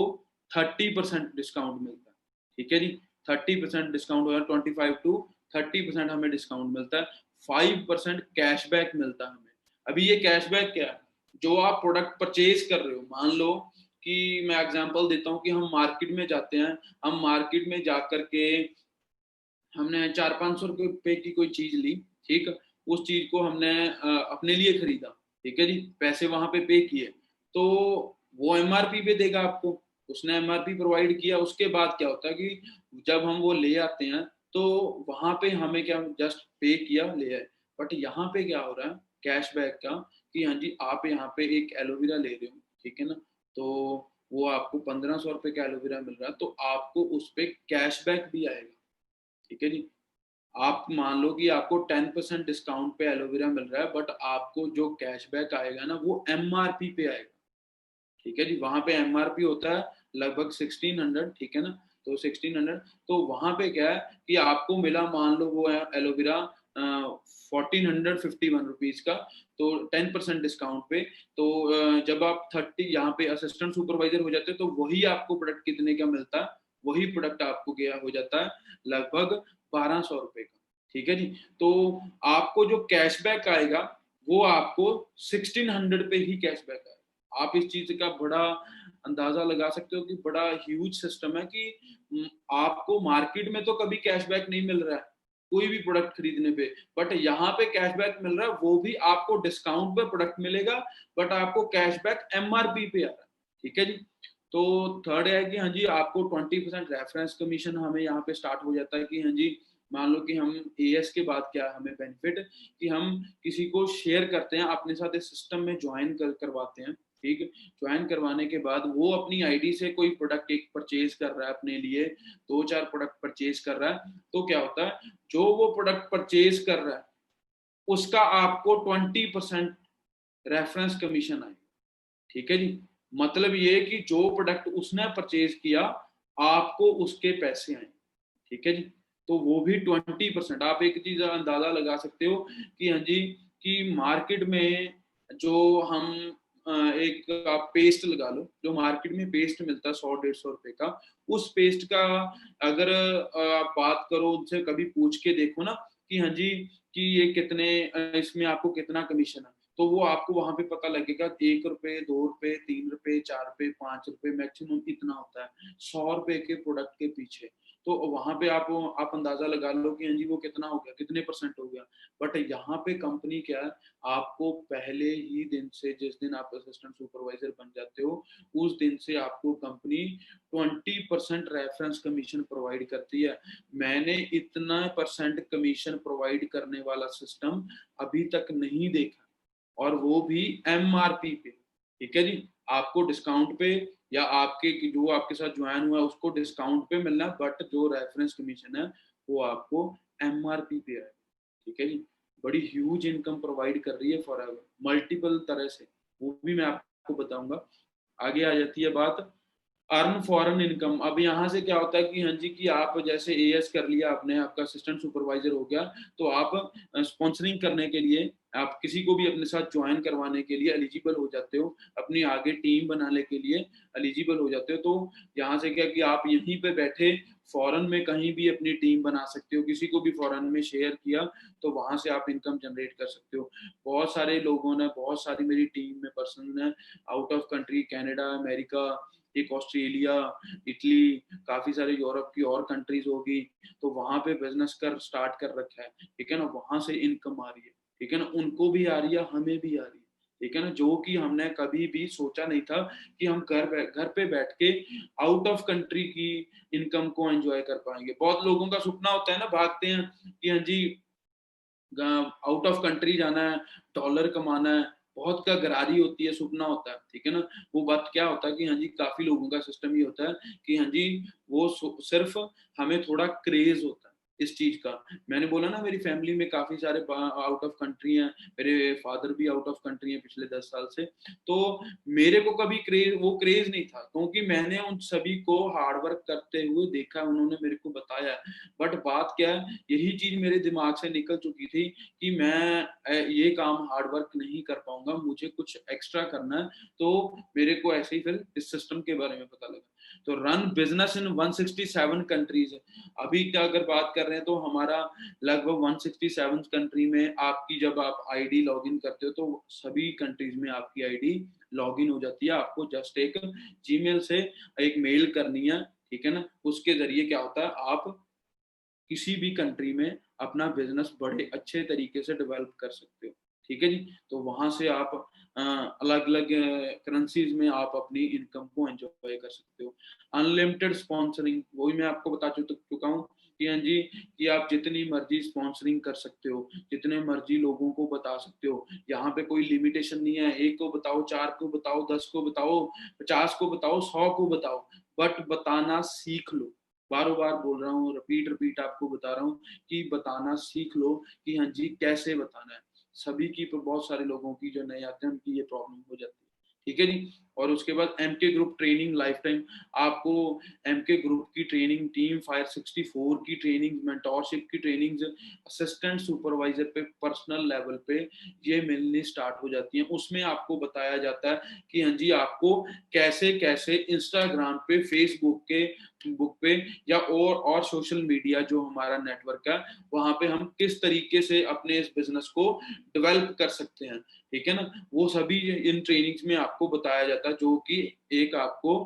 30% डिस्काउंट मिलता है, ठीक है जी। 30% डिस्काउंट हो, 25 to 30% हमें डिस्काउंट मिलता है, 5% कैशबैक मिलता है हमें। अभी ये कैशबैक क्या है, जो आप प्रोडक्ट परचेज कर रहे हो, मान लो कि मैं एग्जांपल देता हूँ कि हम मार्केट में जाते हैं, हम मार्केट में जाकर के हमने 400-500 रुपए की कोई चीज ली, ठीक, उस चीज को हमने अपने लिए खरीदा, ठीक है जी, पैसे वहां पे किए, तो वो एमआरपी पे देगा आपको, उसने एमआरपी प्रोवाइड किया। उसके बाद क्या होता है कि जब हम वो ले आते हैं तो वहां पे हमें क्या, जस्ट पे किया, ले आए। बट यहाँ पे क्या हो रहा है कैशबैक का, कि हाँ जी आप यहाँ पे एक एलोवेरा ले रहे हो, ठीक है ना, तो वो आपको 1500 रुपए का एलोवेरा मिल रहा है, तो आपको उस पर कैशबैक भी आएगा, ठीक है जी। आप मान लो कि आपको 10% डिस्काउंट पे एलोवेरा मिल रहा है, बट आपको जो कैशबैक आएगा ना वो एमआरपी पे आएगा, ठीक है जी। वहां पे एमआरपी होता है लगभग 1600, ठीक है ना, तो 1600, तो वहां पे क्या है कि आपको मिला, मान लो वो एलोवेरा 1451 रुपीज का, तो 10% डिस्काउंट पे, तो जब आप 30 यहाँ पे असिस्टेंट सुपरवाइजर हो जाते हैं तो वही आपको प्रोडक्ट कितने का मिलता है, वही प्रोडक्ट आपको क्या हो जाता है लगभग 1200 रुपए का, ठीक है जी। तो आपको जो कैशबैक आएगा वो आपको 1600 पे ही कैशबैक आएगा। आप इस चीज का बड़ा अंदाजा लगा सकते हो कि बड़ा ह्यूज सिस्टम है कि आपको मार्केट में तो कभी कैशबैक नहीं मिल रहा है कोई भी प्रोडक्ट खरीदने पे, बट यहाँ पे कैशबैक मिल रहा है, वो भी आपको डिस्काउंट पे प्रोडक्ट मिलेगा, बट आपको कैशबैक एमआरपी पे आ रहा है, ठीक है जी। तो थर्ड है कि हाँ जी आपको 20% रेफरेंस कमीशन हमें यहाँ पे स्टार्ट हो जाता है कि हाँ जी मान लो कि हम एएस के बाद क्या हमें बेनिफिट, कि हम किसी को शेयर करते हैं अपने साथ इस सिस्टम में ज्वाइन करवाते हैं, ठीक, ज्वाइन करवाने के बाद वो अपनी आईडी से कोई प्रोडक्ट एक परचेज कर रहा है अपने लिए, 2-4 प्रोडक्ट परचेज कर रहा है, तो क्या होता है जो वो प्रोडक्ट परचेज कर रहा है उसका आपको 20% रेफरेंस कमीशन आएगा, ठीक है जी। मतलब ये कि जो प्रोडक्ट उसने परचेज किया आपको उसके पैसे आए, ठीक है जी। तो वो भी 20%। आप एक चीज अंदाजा लगा सकते हो कि हाँ जी कि मार्केट में जो हम एक आप पेस्ट लगा लो, जो मार्केट में पेस्ट मिलता है 100-150 रुपए का, उस पेस्ट का अगर आप बात करो उनसे, कभी पूछ के देखो ना कि हाँ जी कि ये कितने इसमें आपको कितना कमीशन है, तो वो आपको वहां पे पता लगेगा 1 रुपए, 2 रुपए, 3 रुपए, 4 रुपए, 5 रुपए, मैक्सिमम इतना होता है 100 रुपए के प्रोडक्ट के पीछे। तो वहां पे आप अंदाजा लगा लो कि हाँ जी वो कितना हो गया, कितने परसेंट हो गया। बट यहाँ पे कंपनी क्या है, आपको पहले ही दिन से, जिस दिन आप असिस्टेंट सुपरवाइजर बन जाते हो उस दिन से आपको कंपनी 20% रेफरेंस कमीशन प्रोवाइड करती है। मैंने इतना परसेंट कमीशन प्रोवाइड करने वाला सिस्टम अभी तक नहीं देखा, और वो भी एमआरपी पे, ठीक है जी। आपको डिस्काउंट पे या आपके जो आपके साथ ज्वाइन हुआ है उसको डिस्काउंट पे मिलना, बट जो रेफरेंस कमीशन है वो आपको एमआरपी पे है, ठीक है जी। बड़ी ह्यूज इनकम प्रोवाइड कर रही है फॉरएवर, मल्टीपल तरह से, वो भी मैं आपको बताऊंगा। आगे आ जाती है बात अर्न फॉरेन इनकम। अब यहाँ से क्या होता है कि हाँ जी कि आप जैसे एएस कर लिया आपने, आपका असिस्टेंट सुपरवाइजर हो गया, तो आप स्पॉन्सरिंग करने के लिए, आप किसी को भी अपने साथ ज्वाइन करवाने के लिए एलिजिबल हो जाते हो, अपनी आगे टीम बनाने के लिए एलिजिबल हो जाते हो। तो यहाँ से क्या कि आप यहीं पे बैठे फॉरेन में कहीं भी अपनी टीम बना सकते हो, किसी को भी फॉरेन में शेयर किया तो वहां से आप इनकम जनरेट कर सकते हो। बहुत सारे लोगों ने, बहुत सारी मेरी टीम में पर्सन ने out of country, Canada, America, एक ऑस्ट्रेलिया, इटली, काफी सारे यूरोप की और कंट्रीज होगी, तो वहां पे बिजनेस कर स्टार्ट कर रखा है, ठीक है ना, वहां से इनकम आ रही है, ठीक है ना, उनको भी आ रही है, हमें भी आ रही है, ठीक है ना, जो कि हमने कभी भी सोचा नहीं था कि हम घर पे बैठ के आउट ऑफ कंट्री की इनकम को एंजॉय कर पाएंगे। बहुत लोगों का सपना होता है ना, भागते हैं कि हाँ जी आउट ऑफ कंट्री जाना है, डॉलर कमाना है, बहुत का गरारी होती है, सपना होता है, ठीक है ना। वो बात क्या होता है कि हाँ जी काफी लोगों का सिस्टम ये होता है कि हाँ जी वो सिर्फ हमें थोड़ा क्रेज होता है इस चीज का। मैंने बोला ना मेरी फैमिली में काफी सारे आउट ऑफ कंट्री हैं, मेरे फादर भी आउट ऑफ कंट्री हैं पिछले 10 साल से, तो मेरे को कभी वो क्रेज नहीं था, क्योंकि मैंने उन सभी को हार्डवर्क करते हुए देखा, उन्होंने मेरे को बताया। बट बात क्या है, यही चीज मेरे दिमाग से निकल चुकी थी कि मैं ये काम हार्ड वर्क नहीं कर पाऊंगा, मुझे कुछ एक्स्ट्रा करना है। तो मेरे को ऐसे ही फिर इस सिस्टम के बारे में पता लगा। तो रन बिजनेस इन 167 कंट्रीज है। अभी क्या अगर बात कर रहे हैं तो हमारा लगभग 167 कंट्री में आपकी, जब आप आईडी लॉगिन करते हो तो सभी कंट्रीज में आपकी आईडी लॉगिन हो जाती है। आपको जस्ट एक जीमेल से एक मेल करनी है, ठीक है ना, उसके जरिए क्या होता है आप किसी भी कंट्री में अपना बिजनेस बड़े अच्छे तरीके से डेवलप कर सकते हो। ठीक है जी। तो वहां से आप अलग अलग करेंसीज में आप अपनी इनकम को एंजॉय कर सकते हो। अनलिमिटेड स्पॉन्सरिंग, वही मैं आपको बता चुका हूँ कि हाँ जी, कि आप जितनी मर्जी स्पॉन्सरिंग कर सकते हो, जितने मर्जी लोगों को बता सकते हो। यहाँ पे कोई लिमिटेशन नहीं है, 1 को बताओ, 4 को बताओ, 10 को बताओ, 50 को बताओ, 100 को बताओ, बट बताना सीख लो। बारों बार बोल रहा हूँ, रिपीट आपको बता रहा हूँ कि बताना सीख लो कि हाँ जी कैसे बताना है। सभी की, बहुत सारे लोगों की जो नए आते हैं उनकी ये प्रॉब्लम हो जाती है। ठीक है जी। और उसके बाद MK group training life time, आपको एमके ग्रुप की ट्रेनिंग, टीम फायर 64 की ट्रेनिंग, मेंटोरशिप की ट्रेनिंग, असिस्टेंट सुपरवाइजर पे पर्सनल लेवल पे ये मिलनी स्टार्ट हो जाती है। उसमें आपको बताया जाता है कि हाँ जी आपको कैसे कैसे इंस्टाग्राम पे, फेसबुक के बुक पे या और सोशल मीडिया जो हमारा नेटवर्क है वहां पे हम किस तरीके से अपने इस बिजनेस को डेवलप कर सकते हैं। ठीक है ना, वो सभी इन ट्रेनिंग्स में आपको बताया जाता है, जो कि एक आपको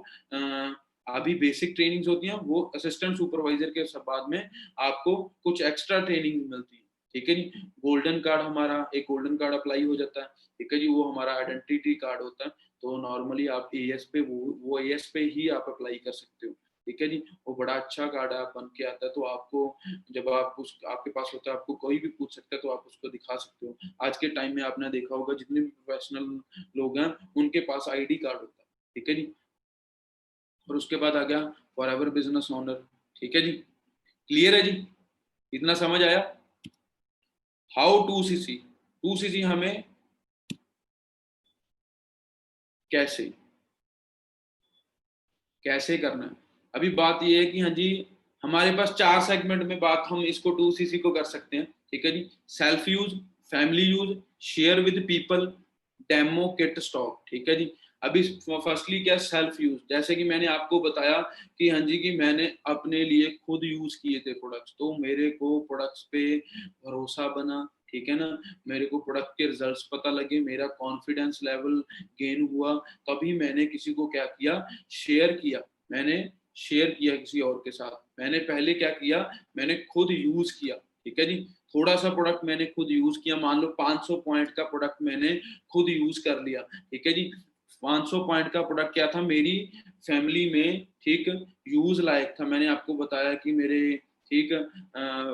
अभी बेसिक ट्रेनिंग्स होती हैं, वो असिस्टेंट सुपरवाइजर के सब बाद में आपको कुछ एक्स्ट्रा ट्रेनिंग मिलती है। ठीक है जी। गोल्डन कार्ड, हमारा एक गोल्डन कार्ड अप्लाई हो जाता है। ठीक है जी, वो हमारा आइडेंटिटी कार्ड होता है। तो नॉर्मली आप एएस पे, वो एएस पे ही आप अप्लाई कर सकते हो। ठीक है जी। वो बड़ा अच्छा कार्ड आप बन के आता है, तो आपको जब आप उस आपके पास होता है, आपको कोई भी पूछ सकता है तो आप उसको दिखा सकते हो। आज के टाइम में आपने देखा होगा जितने भी प्रोफेशनल लोग हैं उनके पास आईडी कार्ड होता है। ठीक है जी। और उसके बाद आ गया फॉर एवर बिजनेस ओनर। ठीक है जी। क्लियर है जी, इतना समझ आया। How to CC, to CC हमें कैसे कैसे करना है। अभी बात ये है कि हाँ जी हमारे पास 4 सेगमेंट में बात, हम इसको 2cc को कर सकते हैं। ठीक है जी। Self use, family use, share with people, demo, kit, stock. ठीक है जी। अभी फर्स्टली क्या, सेल्फ यूज। जैसे कि मैंने आपको बताया कि हाँ जी कि मैंने अपने लिए खुद यूज किए थे प्रोडक्ट्स, तो मेरे को प्रोडक्ट्स पे भरोसा बना। ठीक है ना, मेरे को प्रोडक्ट के रिजल्ट्स पता लगे, मेरा कॉन्फिडेंस लेवल गेन हुआ, तभी मैंने किसी को क्या किया, शेयर किया। मैंने शेयर किया किसी और के साथ। मैंने पहले क्या किया, मैंने खुद यूज किया। ठीक है जी। थोड़ा सा प्रोडक्ट मैंने खुद यूज किया, मान लो 500 पॉइंट का प्रोडक्ट मैंने खुद यूज कर लिया। ठीक है जी। 500 पॉइंट का प्रोडक्ट क्या था, मेरी फैमिली में ठीक यूज लायक था। मैंने आपको बताया कि मेरे ठीक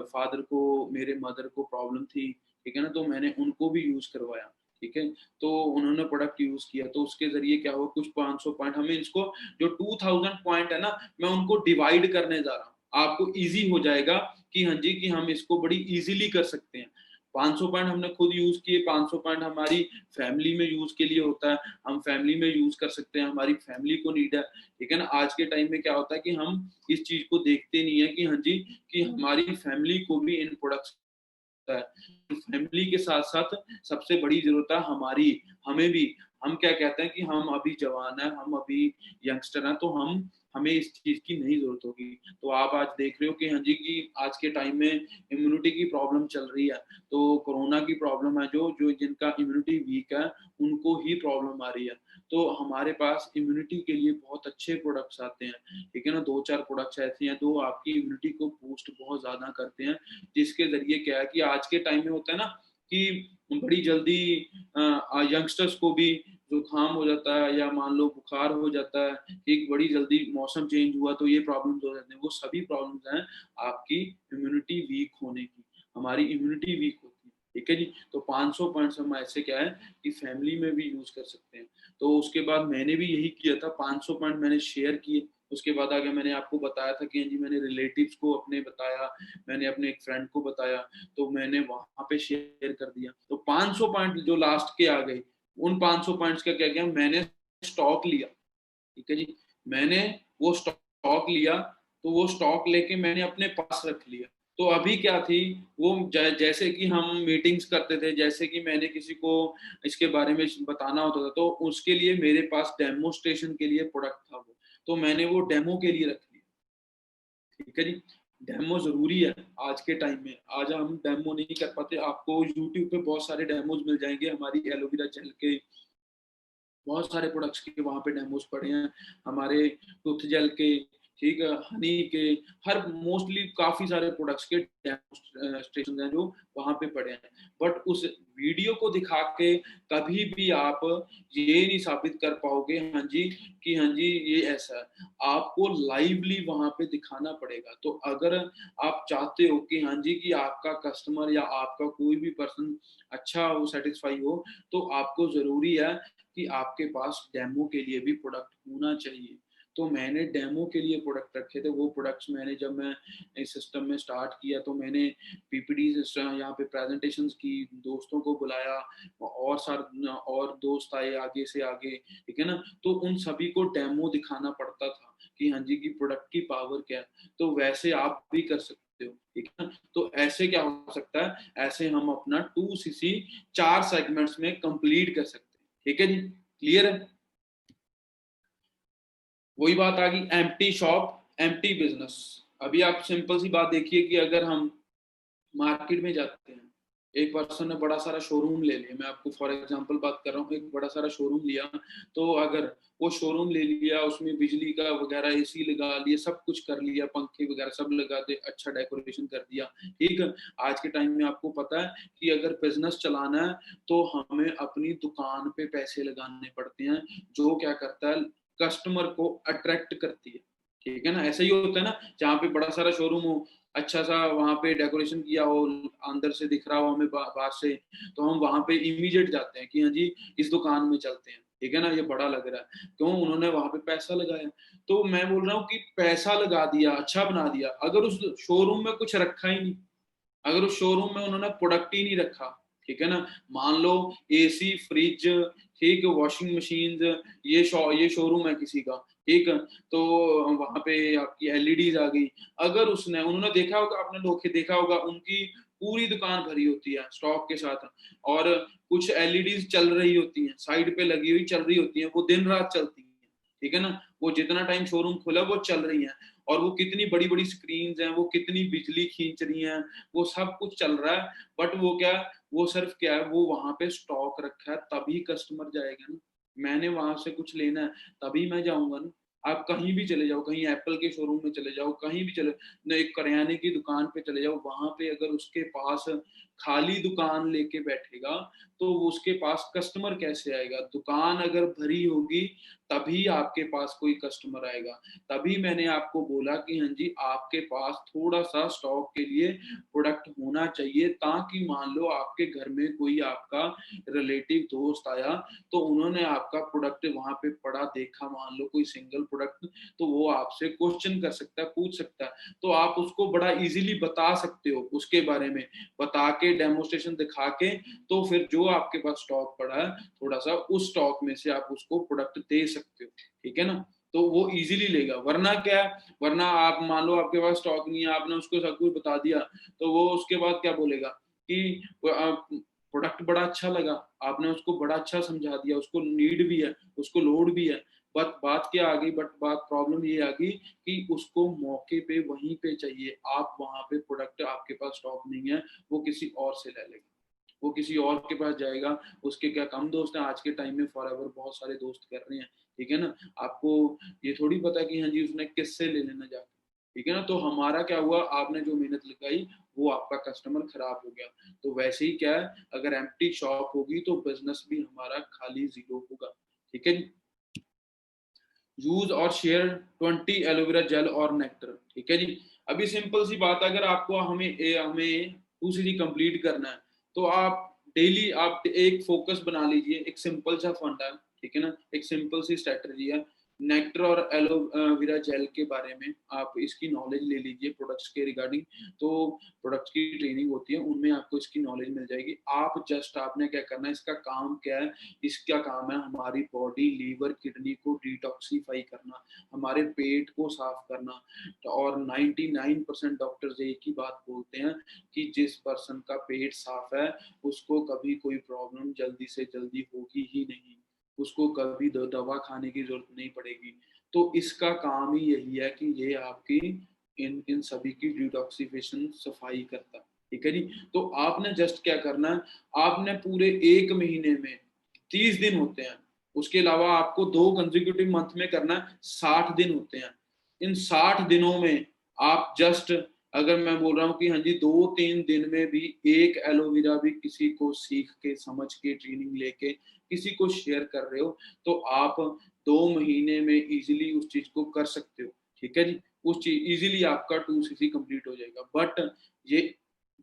फादर को, मेरे मदर को प्रॉब्लम थी। ठीक है ना, तो मैंने उनको भी यूज करवाया। ठीक है, तो उन्होंने प्रोडक्ट यूज किया, तो उसके जरिए क्या हुआ, कुछ 500 पॉइंट हमें, इसको जो 2000 पॉइंट है ना, मैं उनको डिवाइड करने जा रहा हूँ। आपको इजी हो जाएगा कि हाँ जी कि हम इसको बड़ी इजीली कर सकते हैं। 500 पॉइंट हमने खुद यूज किए, 500 पॉइंट हमारी फैमिली में यूज के लिए होता है, हम फैमिली में यूज कर सकते हैं, हमारी फैमिली को नीड है। ठीक है ना, आज के टाइम में क्या होता है कि हम इस चीज को देखते नहीं है कि हाँ जी कि हमारी फैमिली को भी इन प्रोडक्ट्स है। फैमिली के साथ साथ सबसे बड़ी जरूरत है हमारी, हमें भी। हम क्या कहते हैं कि हम अभी जवान है, हम अभी यंगस्टर हैं, तो हमें इस चीज की नहीं जरूरत होगी। तो आप आज देख रहे हो कि हाँ जी कि आज के टाइम में इम्यूनिटी की प्रॉब्लम चल रही है, तो कोरोना की प्रॉब्लम है, जो जो जिनका इम्यूनिटी वीक है उनको ही प्रॉब्लम आ रही है। तो हमारे पास इम्यूनिटी के लिए बहुत अच्छे प्रोडक्ट्स आते हैं। ठीक है ना, 2-4 प्रोडक्ट्स ऐसे हैं जो आपकी इम्यूनिटी को बूस्ट बहुत ज्यादा करते हैं, जिसके जरिए क्या है कि आज के टाइम में होता है ना कि बड़ी जल्दी यंगस्टर्स को भी जुकाम हो जाता है, या मान लो बुखार हो जाता है, एक बड़ी जल्दी मौसम चेंज हुआ तो ये प्रॉब्लम्स हो जाते हैं। वो सभी प्रॉब्लम्स हैं आपकी इम्यूनिटी वीक होने की, हमारी इम्यूनिटी वीक होती है। ठीक है जी। तो 500 पॉइंट्स हम ऐसे क्या है कि फैमिली में भी यूज कर सकते हैं। तो उसके बाद मैंने भी यही किया था, 500 पॉइंट मैंने शेयर किए। उसके बाद आगे मैंने आपको बताया था कि जी मैंने रिलेटिव्स को अपने बताया, मैंने अपने एक फ्रेंड को बताया, तो मैंने वहां पे शेयर कर दिया। तो 500 पॉइंट जो लास्ट के आ गए, उन 500 पॉइंट्स का क्या किया, मैंने स्टॉक लिया। ठीक है जी। मैंने वो स्टॉक लिया, तो वो स्टॉक लेके मैंने अपने पास रख लिया। तो अभी क्या थी, वो जैसे कि हम मीटिंग्स करते थे, जैसे कि मैंने किसी को इसके बारे में बताना होता था, तो उसके लिए मेरे पास डेमोस्ट्रेशन के लिए प्रोडक्ट था वो, तो मैंने वो डेमो के लिए रख लिया। ठीक है जी। डेमो जरूरी है आज के टाइम में। आज हम डेमो नहीं कर पाते, आपको यूट्यूब पे बहुत सारे डेमोज मिल जाएंगे हमारी एलोवेरा जेल के, बहुत सारे प्रोडक्ट्स के वहां पे डेमोज पड़े हैं, हमारे टूथ जेल के। ठीक है, हनी के, हर मोस्टली काफी सारे प्रोडक्ट्स के डेमोस्ट्रेशन हैं जो वहां पे पड़े हैं। बट उस वीडियो को दिखा के कभी भी आप ये नहीं साबित कर पाओगे हाँ जी कि हाँ जी ये ऐसा है, आपको लाइवली वहां पे दिखाना पड़ेगा। तो अगर आप चाहते हो कि हाँ जी कि आपका कस्टमर या आपका कोई भी पर्सन अच्छा हो, सेटिस्फाई हो, तो आपको जरूरी है कि आपके पास डेमो के लिए भी प्रोडक्ट होना चाहिए। तो मैंने डेमो के लिए प्रोडक्ट रखे थे। वो प्रोडक्ट्स मैंने जब मैं इस सिस्टम में स्टार्ट किया तो मैंने पीपीटी यहाँ पे प्रेजेंटेशंस की, दोस्तों को बुलाया, और दोस्त आए आगे से आगे, ठीक है ना। तो उन सभी को डेमो दिखाना पड़ता था कि हाँ जी की प्रोडक्ट की पावर क्या है। तो वैसे आप भी कर सकते हो, ठीक है ना। तो ऐसे क्या हो सकता है, ऐसे हम अपना 2cc 4 सेगमेंट्स में कंप्लीट कर सकते हैं, ठीक है जी, क्लियर है। वही बात आ गई एम्प्टी शॉप एम्प्टी बिजनेस। अभी आप सिंपल सी बात देखिए कि अगर हम मार्केट में जाते हैं, एक पर्सन ने बड़ा सारा शोरूम ले लिया, मैं आपको फॉर एग्जांपल बात कर रहा हूँ, एक बड़ा सारा शोरूम लिया, तो अगर वो शोरूम ले लिया, उसमें बिजली का वगैरह एसी लगा लिए, सब कुछ कर लिया, पंखे वगैरह सब लगा दे, अच्छा डेकोरेशन कर दिया, ठीक है। आज के टाइम में आपको पता है कि अगर बिजनेस चलाना है तो हमें अपनी दुकान पे पैसे लगाने पड़ते हैं, जो क्या करता है, कस्टमर को अट्रैक्ट करती है, ठीक है ना। ऐसा ही होता है ना, जहाँ पे बड़ा सारा शोरूम हो, अच्छा सा वहां पे डेकोरेशन किया हो, अंदर से दिख रहा हो हमें बाहर से, तो हम वहां पे इमीडिएट जाते हैं कि हाँ जी इस दुकान में चलते हैं, ठीक है ना, ये बड़ा लग रहा है, क्यों, उन्होंने वहां पे पैसा लगाया। तो मैं बोल रहा हूँ कि पैसा लगा दिया, अच्छा बना दिया, अगर उस शोरूम में कुछ रखा ही नहीं, अगर उस शोरूम में उन्होंने प्रोडक्ट ही नहीं रखा, ठीक है ना, मान लो एसी, फ्रिज, ठीक, वॉशिंग मशीन, ये शोरूम है किसी का, ठीक है, तो वहां पे आपकी एलईडीज आ गई, अगर उन्होंने देखा होगा, आपने लोग देखा होगा, उनकी पूरी दुकान भरी होती है स्टॉक के साथ, और कुछ एलईडीज चल रही होती हैं, साइड पे लगी हुई चल रही होती हैं, वो दिन रात चलती हैं, ठीक है ना, वो जितना टाइम शोरूम खुला वो चल रही हैं, और वो कितनी बड़ी बड़ी स्क्रीन हैं, वो कितनी बिजली खींच रही हैं, वो सब कुछ चल रहा है, बट वो क्या, वो सिर्फ क्या है, वो वहां पे स्टॉक रखा है, तभी कस्टमर जाएगा ना। मैंने वहां से कुछ लेना है तभी मैं जाऊंगा ना। आप कहीं भी चले जाओ, कहीं एप्पल के शोरूम में चले जाओ, कहीं भी चले न, एक करियाने की दुकान पे चले जाओ, वहां पे अगर उसके पास खाली दुकान लेके बैठेगा तो उसके पास कस्टमर कैसे आएगा। दुकान अगर भरी होगी तभी आपके पास कोई कस्टमर आएगा। तभी मैंने आपको बोला कि हाँ जी आपके पास थोड़ा सा स्टॉक के लिए प्रोडक्ट होना चाहिए, ताकि मान लो आपके घर में कोई आपका रिलेटिव दोस्त आया, तो उन्होंने आपका प्रोडक्ट वहां पे पड़ा देखा, मान लो कोई सिंगल प्रोडक्ट, तो वो आपसे क्वेश्चन कर सकता है, पूछ सकता है, तो आप उसको बड़ा इजीली बता सकते हो, उसके बारे में बता के, डेमोस्ट्रेशन दिखा के, तो फिर जो आपके पास स्टॉक पड़ा है थोड़ा सा, उस स्टॉक में से आप उसको प्रोडक्ट दे सकते हो, ठीक है ना। तो वो इजीली लेगा। वरना क्या है, वरना आप मान लो आपके पास स्टॉक नहीं है, आपने उसको सब कुछ बता दिया, तो वो उसके बाद क्या बोलेगा कि प्रोडक्ट बड़ा अच्छा लगा, आपने उसको बड़ा अच्छा समझा दिया, उसको नीड भी है, उसको लोड भी है, बट बात क्या आ गई, बट बात प्रॉब्लम ये आ गई कि उसको मौके पे वहीं पे चाहिए, आप वहां पे प्रोडक्ट आपके पास स्टॉक नहीं है, वो किसी और से ले लेगा, वो किसी और के पास जाएगा। उसके क्या कम दोस्त हैं, आज के टाइम में फॉरएवर बहुत सारे दोस्त कर रहे हैं, ठीक है ना। आपको ये थोड़ी पता कि हाँ जी उसने किससे ले लेना जाके, ठीक है ना। तो हमारा क्या हुआ, आपने जो मेहनत लगाई वो आपका कस्टमर खराब हो गया। तो वैसे ही क्या है, अगर एम्प्टी शॉप होगी तो बिजनेस भी हमारा खाली जीरो होगा, ठीक है। यूज और शेयर 20 एलोवेरा जेल और नेक्टर, ठीक है जी। अभी सिंपल सी बात है, अगर आपको हमें दूसरी कंप्लीट करना है, तो आप डेली आप एक फोकस बना लीजिए, एक सिंपल सा फंडा है, ठीक है ना, एक सिंपल सी स्ट्रेटजी है। नेक्टर और एलोवेरा जेल के बारे में आप इसकी नॉलेज ले लीजिए, प्रोडक्ट्स के रिगार्डिंग, तो प्रोडक्ट्स की ट्रेनिंग होती है, उनमें आपको इसकी नॉलेज मिल जाएगी। आप जस्ट आपने क्या करना है, इसका काम क्या है, इसका काम है हमारी बॉडी, लीवर, किडनी को डिटॉक्सिफाई करना, हमारे पेट को साफ करना। और 99% डॉक्टर्स एक ही बात बोलते हैं कि जिस पर्सन का पेट साफ है उसको कभी कोई प्रॉब्लम जल्दी से जल्दी होगी ही नहीं, उसको कभी दवा खाने की जरूरत नहीं पड़ेगी। तो इसका काम ही यही है कि ये आपकी इन इन सभी की डिटॉक्सिफिकेशन, सफाई करता है, ठीक है जी। तो आपने जस्ट क्या करना है, आपने पूरे 1 महीने में 30 दिन होते हैं, उसके अलावा आपको 2 कंसेक्यूटिव मंथ में करना है 60 दिन होते हैं। इन 60 दिनों में आप जस्ट, अगर मैं बोल रहा हूँ कि हाँ जी 2-3 दिन में भी एक एलोवेरा भी किसी को सीख के समझ के ट्रेनिंग लेके किसी को शेयर कर रहे हो, तो आप 2 महीने में इजीली उस चीज को कर सकते हो। ठीक है जी, उस चीज इजीली आपका 2cc कंप्लीट हो जाएगा। बट ये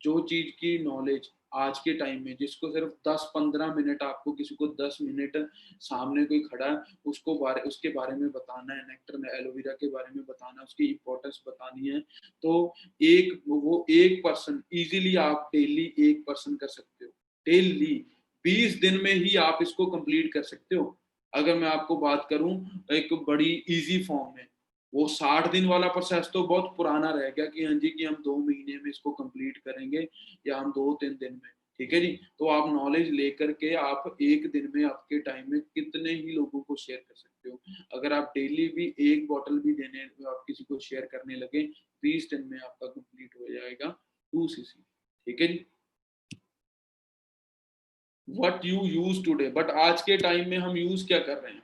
जो चीज की नॉलेज आज के टाइम में, जिसको सिर्फ 10-15 मिनट, आपको किसी को 10 मिनट सामने कोई खड़ा है उसके बारे में बताना है, नेक्टर एलोवेरा के बारे में बताना है, उसकी इंपॉर्टेंस बतानी है, तो एक पर्सन इजीली आप डेली 1 पर्सन कर सकते हो। डेली 20 दिन में ही आप इसको कंप्लीट कर सकते हो। अगर मैं आपको बात करूं एक बड़ी इजी फॉर्म में, वो 60 दिन वाला प्रोसेस तो बहुत पुराना रह गया कि हाँ जी कि हम 2 महीने में इसको कंप्लीट करेंगे या हम 2-3 दिन में। ठीक है जी, तो आप नॉलेज लेकर के आप एक दिन में आपके टाइम में कितने ही लोगों को शेयर कर सकते हो। अगर आप डेली भी 1 बॉटल भी देने, आप किसी को शेयर करने लगे, 20 दिन में आपका कंप्लीट हो जाएगा 2cc। ठीक है जी, what you use today, but आज के टाइम में हम यूज क्या कर रहे हैं,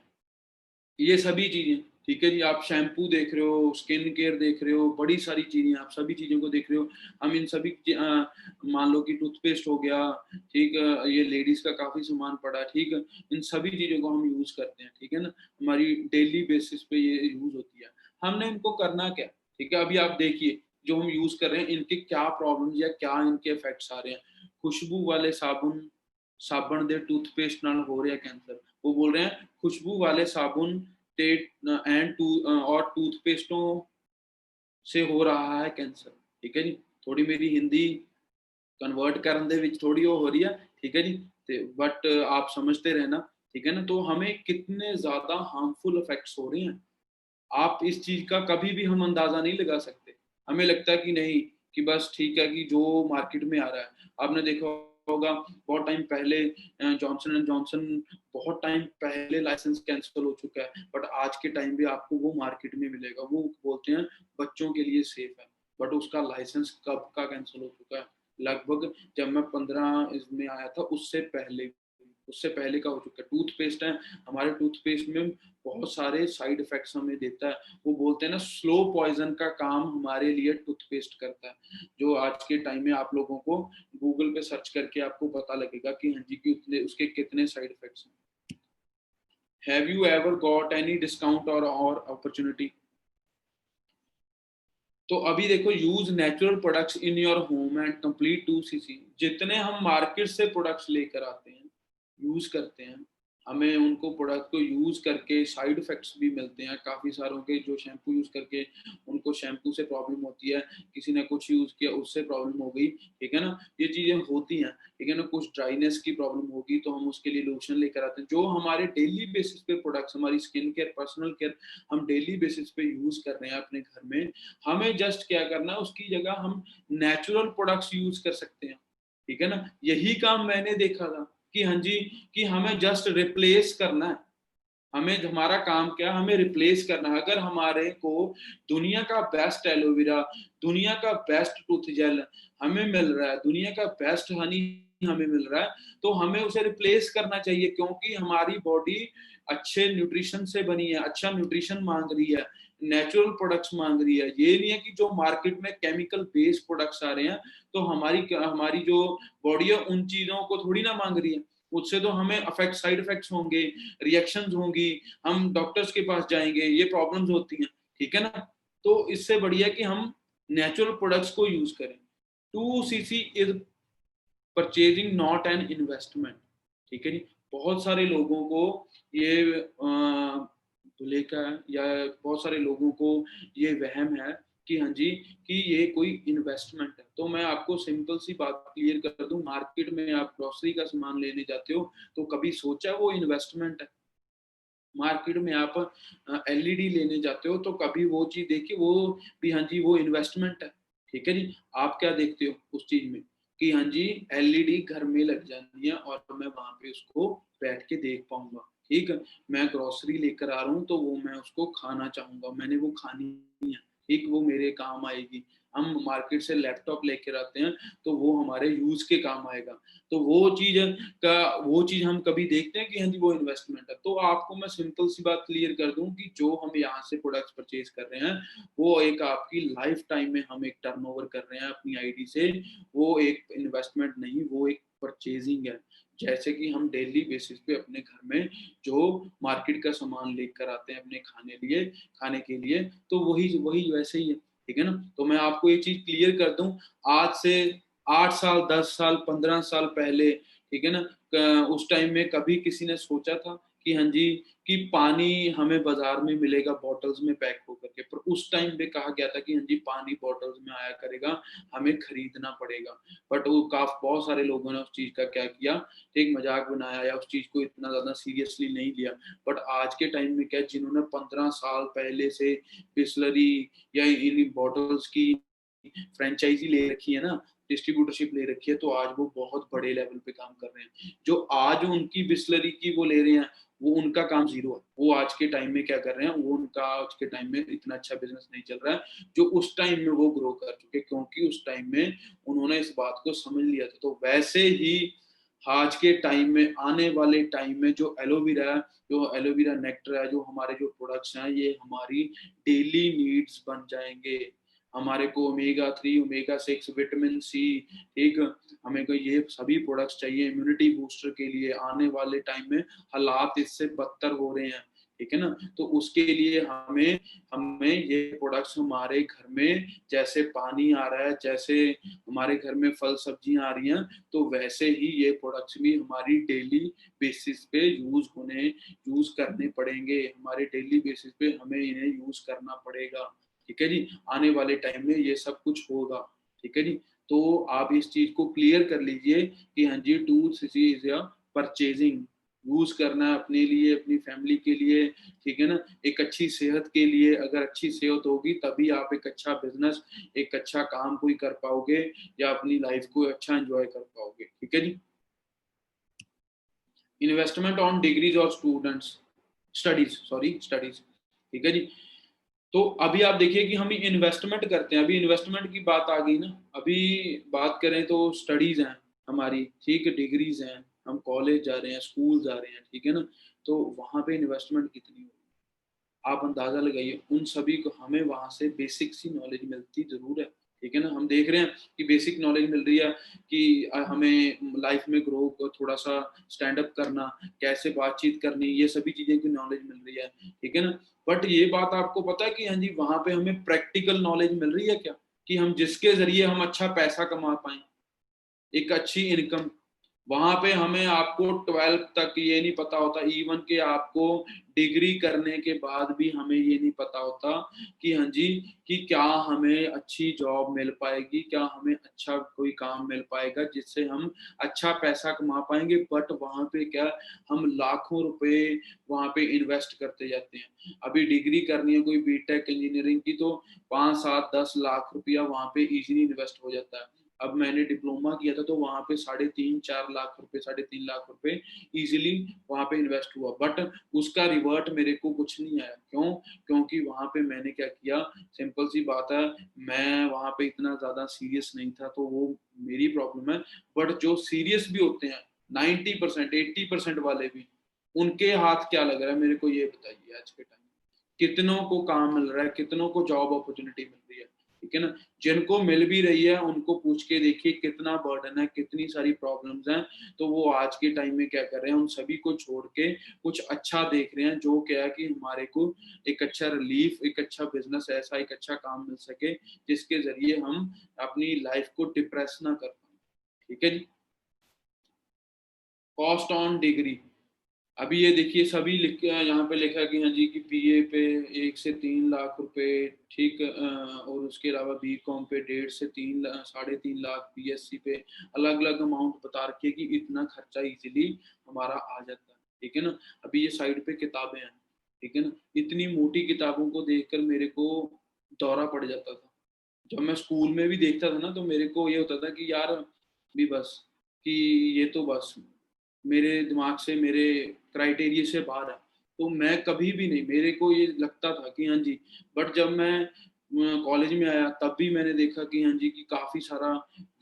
ये सभी चीजें। ठीक है जी, आप शैम्पू देख रहे हो, स्किन केयर देख रहे हो, बड़ी सारी चीजें, आप सभी चीजों को देख रहे हो। हम इन सभी मान लो कि टूथपेस्ट हो गया, ठीक है, ये लेडीज का काफी सामान पड़ा है, ठीक है, इन सभी चीजों को हम यूज करते हैं। ठीक है ना, हमारी डेली बेसिस पे ये यूज होती है। हमने इनको करना क्या, ठीक है, अभी आप देखिए जो हम यूज कर रहे हैं इनके क्या प्रॉब्लम या क्या इनके इफेक्ट्स आ रहे हैं। खुशबू वाले साबुन दे टूथपेस्ट नाल हो रहा है कैंसर। वो बोल रहे हैं खुशबू वाले साबुन और टूथपेस्टों से हो रहा है कैंसर। ठीक है जी, थोड़ी मेरी हिंदी कन्वर्ट करने ਦੇ ਵਿੱਚ थोड़ी वो हो रही है। ठीक है जी, बट आप समझते रहना। ठीक है ना, तो हमें कितने ज्यादा हार्मफुल इफेक्ट्स हो रहे हैं, आप इस चीज का कभी भी हम अंदाजा नहीं लगा सकते। हमें लगता है कि नहीं, कि बस ठीक है कि जो मार्केट में आ रहा है। आपने देखा होगा बहुत टाइम पहले जॉनसन एंड जॉनसन, बहुत टाइम पहले लाइसेंस कैंसिल हो चुका है, बट आज के टाइम भी आपको वो मार्केट में मिलेगा। वो बोलते हैं बच्चों के लिए सेफ है, बट उसका लाइसेंस कब का कैंसिल हो चुका है, लगभग जब मैं 15 इसमें आया था उससे पहले का हो चुका है। टूथपेस्ट है, हमारे टूथपेस्ट में बहुत सारे साइड इफेक्ट्स हमें देता है। वो बोलते हैं ना स्लो पॉइजन का काम हमारे लिए टूथपेस्ट करता है, जो आज के टाइम में आप लोगों को गूगल पे सर्च करके आपको पता लगेगा कि हाँ जी कि उतने उसके कितने साइड इफेक्ट्स हैं। Have you ever got any discount और अपॉर्चुनिटी। तो अभी देखो, use natural products in your home and complete 2cc। जितने हम मार्केट से प्रोडक्ट्स लेकर आते हैं, यूज करते हैं, हमें उनको प्रोडक्ट को यूज करके साइड इफेक्ट्स भी मिलते हैं काफी सारों के। जो शैम्पू यूज करके उनको शैम्पू से प्रॉब्लम होती है, किसी ने कुछ यूज किया उससे प्रॉब्लम हो गई। ठीक है ना, ये चीजें होती हैं। ठीक है ना, कुछ ड्राइनेस की प्रॉब्लम होगी तो हम उसके लिए लोशन लेकर आते हैं। जो हमारे डेली बेसिस पे प्रोडक्ट्स, हमारी स्किन केयर, पर्सनल केयर, हम डेली बेसिस पे यूज कर रहे हैं अपने घर में, हमें जस्ट क्या करना है, उसकी जगह हम नेचुरल प्रोडक्ट्स यूज कर सकते हैं। ठीक है ना, यही काम मैंने देखा था कि हाँ जी कि हमें जस्ट रिप्लेस करना है। हमें हमारा काम क्या, हमें रिप्लेस करना है। अगर हमारे को दुनिया का बेस्ट एलोवेरा, दुनिया का बेस्ट टूथ जेल हमें मिल रहा है, दुनिया का बेस्ट हनी हमें मिल रहा है, तो हमें उसे रिप्लेस करना चाहिए, क्योंकि हमारी बॉडी अच्छे न्यूट्रिशन से बनी है, अच्छा न्यूट्रिशन मांग रही है, नेचुरल प्रोडक्ट्स मांग रही है। ये नहीं है कि जो मार्केट में केमिकल बेस्ड प्रोडक्ट्स आ रहे हैं तो हमारी जो बॉडी है उन चीजों को थोड़ी ना मांग रही है। उससे तो हमें अफेक्ट साइड इफेक्ट्स होंगे, रिएक्शंस होंगी, हम डॉक्टर्स के पास जाएंगे, ये प्रॉब्लम्स होती हैं। ठीक है ना, तो इससे बढ़िया कि हम नेचुरल प्रोडक्ट्स को यूज करें। 2cc is purchasing not an investment. ठीक है जी, बहुत सारे लोगों को ये भूले का या बहुत सारे लोगों को ये वहम है कि हाँ जी कि ये कोई इन्वेस्टमेंट है। तो मैं आपको सिंपल सी बात क्लियर कर दूं, मार्केट में आप ग्रोसरी का सामान लेने जाते हो तो कभी सोचा वो इन्वेस्टमेंट है। मार्केट में आप एलईडी लेने जाते हो तो कभी वो चीज देखिए वो भी हाँ जी वो इन्वेस्टमेंट है। ठीक है जी, आप क्या देखते हो उस चीज में कि हाँ जी एलईडी घर में लग जानी है और मैं वहां पे उसको बैठ के देख पाऊंगा। ठीक है, मैं ग्रोसरी लेकर आ रहा हूँ तो वो मैं उसको खाना चाहूंगा, मैंने वो खानी है। ठीक, वो मेरे काम आएगी। हम मार्केट से लैपटॉप लेकर आते हैं तो वो हमारे यूज के काम आएगा। तो वो चीज हम कभी देखते हैं कि हाँ जी वो इन्वेस्टमेंट है। तो आपको मैं सिंपल सी बात क्लियर कर दूं कि जो हम यहाँ से प्रोडक्ट्स परचेज कर रहे हैं वो एक आपकी लाइफ टाइम में हम एक टर्नओवर कर रहे हैं अपनी आईडी से। वो एक इन्वेस्टमेंट नहीं, वो एक परचेजिंग है। जैसे कि हम डेली बेसिस पे अपने घर में जो मार्केट का सामान लेकर आते हैं अपने खाने के लिए, तो वही वही वैसे ही है। ठीक है ना। तो मैं आपको एक चीज क्लियर कर दूं, आज से 8 साल 10 साल 15 साल पहले, ठीक है ना, उस टाइम में कभी किसी ने सोचा था कि हाँ जी कि पानी हमें बाजार में मिलेगा बॉटल्स में पैक होकर के? पर उस टाइम पे कहा गया था कि हाँ जी पानी बॉटल्स में आया करेगा, हमें खरीदना पड़ेगा। बट वो बहुत सारे लोगों ने उस चीज का क्या किया, एक मजाक बनाया या उस चीज को इतना ज्यादा सीरियसली नहीं लिया। बट आज के टाइम में क्या, जिन्होंने 15 साल पहले से बिस्लरी या इन बॉटल्स की फ्रेंचाइजी ले रखी है ना, डिस्ट्रीब्यूटरशिप ले रखी है, तो आज वो बहुत बड़े लेवल पे काम कर रहे हैं। जो आज उनकी बिस्लरी की वो ले रहे हैं, वो उनका काम जीरो है। वो आज के टाइम में क्या कर रहे हैं, वो उनका आज के टाइम में इतना अच्छा बिजनेस नहीं चल रहा है जो उस टाइम में वो ग्रो कर चुके, क्योंकि उस टाइम में उन्होंने इस बात को समझ लिया था। तो वैसे ही आज के टाइम में, आने वाले टाइम में जो एलोवेरा नेक्टर है, जो हमारे जो प्रोडक्ट्स हैं, ये हमारी डेली नीड्स बन जाएंगे। हमारे को ओमेगा 3 ओमेगा 6 विटामिन सी, एक हमें को ये सभी प्रोडक्ट्स चाहिए इम्यूनिटी बूस्टर के लिए। आने वाले टाइम में हालात इससे बदतर हो रहे हैं, ठीक है ना। तो उसके लिए हमें हमें ये प्रोडक्ट्स हमारे घर में जैसे पानी आ रहा है, जैसे हमारे घर में फल सब्जियां आ रही हैं, तो वैसे ही ये प्रोडक्ट्स भी हमारी डेली बेसिस पे यूज करने पड़ेंगे। हमारे डेली बेसिस पे हमें इन्हें यूज करना पड़ेगा, ठीक है जी। आने वाले टाइम में ये सब कुछ होगा, ठीक है जी। तो आप इस चीज को क्लियर कर लीजिए कि हाँ जी टूल्स इज या परचेजिंग यूज करना है अपने लिए, अपनी फैमिली के लिए, ठीक है ना। एक अच्छी सेहत के लिए, अगर अच्छी सेहत होगी तभी आप एक अच्छा बिजनेस, एक अच्छा काम कोई कर पाओगे या अपनी लाइफ को अच्छा एंजॉय कर पाओगे, ठीक है जी। इन्वेस्टमेंट ऑन डिग्रीज और स्टडीज, ठीक है जी। तो अभी आप देखिए कि हम इन्वेस्टमेंट करते हैं, अभी इन्वेस्टमेंट की बात आ गई ना। अभी बात करें तो स्टडीज हैं हमारी, ठीक है, डिग्रीज हैं, हम कॉलेज जा रहे हैं, स्कूल जा रहे हैं, ठीक है ना। तो वहां पे इन्वेस्टमेंट कितनी होगी आप अंदाजा लगाइए। उन सभी को हमें वहां से बेसिक सी नॉलेज मिलती जरूर है, ठीक है ना। हम देख रहे हैं कि बेसिक नॉलेज मिल रही है कि हमें लाइफ में ग्रो को थोड़ा सा स्टैंड अप करना, कैसे बातचीत करनी, ये सभी चीजें की नॉलेज मिल रही है, ठीक है ना। बट ये बात आपको पता है कि हाँ जी वहां पे हमें प्रैक्टिकल नॉलेज मिल रही है क्या, कि हम जिसके जरिए हम अच्छा पैसा कमा पाए, एक अच्छी इनकम। वहां पे हमें आपको 12th तक ये नहीं पता होता, इवन के आपको डिग्री करने के बाद भी हमें ये नहीं पता होता कि हाँ जी कि क्या हमें अच्छी जॉब मिल पाएगी, क्या हमें अच्छा कोई काम मिल पाएगा जिससे हम अच्छा पैसा कमा पाएंगे। बट वहां पे क्या, हम लाखों रुपए वहां पे इन्वेस्ट करते जाते हैं। अभी डिग्री करनी है कोई बीटेक इंजीनियरिंग की, तो 5 7 10 लाख रुपया वहां पे इजीली इन्वेस्ट हो जाता है। अब मैंने डिप्लोमा किया था तो वहां पे 3.5 4 लाख रुपए, 3.5 लाख रुपए इजीली वहां पे इन्वेस्ट हुआ। बट उसका रिवर्ट मेरे को कुछ नहीं आया। क्यों? क्योंकि वहां पे मैंने क्या किया, सिंपल सी बात है, मैं वहां पे इतना ज्यादा सीरियस नहीं था, तो वो मेरी प्रॉब्लम है। बट जो सीरियस भी होते हैं 90% 80% वाले भी, उनके हाथ क्या लग रहा है मेरे को ये बताइए। आज के टाइम कितनों को काम मिल रहा है, कितनों को जॉब अपॉर्चुनिटी मिल रही है, ठीक है ना। जिनको मिल भी रही है उनको पूछ के देखिए कितना बर्डन है, कितनी सारी प्रॉब्लम्स हैं। तो वो आज के टाइम में क्या कर रहे हैं, उन सभी को छोड़ के कुछ अच्छा देख रहे हैं, जो क्या है कि हमारे को एक अच्छा रिलीफ, एक अच्छा बिजनेस, ऐसा एक अच्छा काम मिल सके जिसके जरिए हम अपनी लाइफ को डिप्रेस ना कर पाए, ठीक है जी। कॉस्ट ऑन डिग्री, अभी ये देखिए सभी लिख के यहाँ पे लिखा है कि हाँ जी कि बीए पे 1 से 3 लाख रुपए, ठीक, और उसके अलावा बीकॉम पे 1.5 से 3 साढ़े 3 लाख, बीएससी पे अलग अलग अमाउंट बता रखी है कि इतना खर्चा इजीली हमारा आ जाता है, ठीक है ना। अभी ये साइड पे किताबें हैं, ठीक है ना, इतनी मोटी किताबों को देखकर मेरे को दौरा पड़ जाता था। जब मैं स्कूल में भी देखता था ना तो मेरे को ये होता था कि यार भी बस, कि ये तो बस मेरे दिमाग से, मेरे क्राइटेरिया से बाहर है। तो मैं कभी भी नहीं, मेरे को ये लगता था कि हाँ जी। बट जब मैं कॉलेज में आया तब भी मैंने देखा कि हाँ जी कि काफी सारा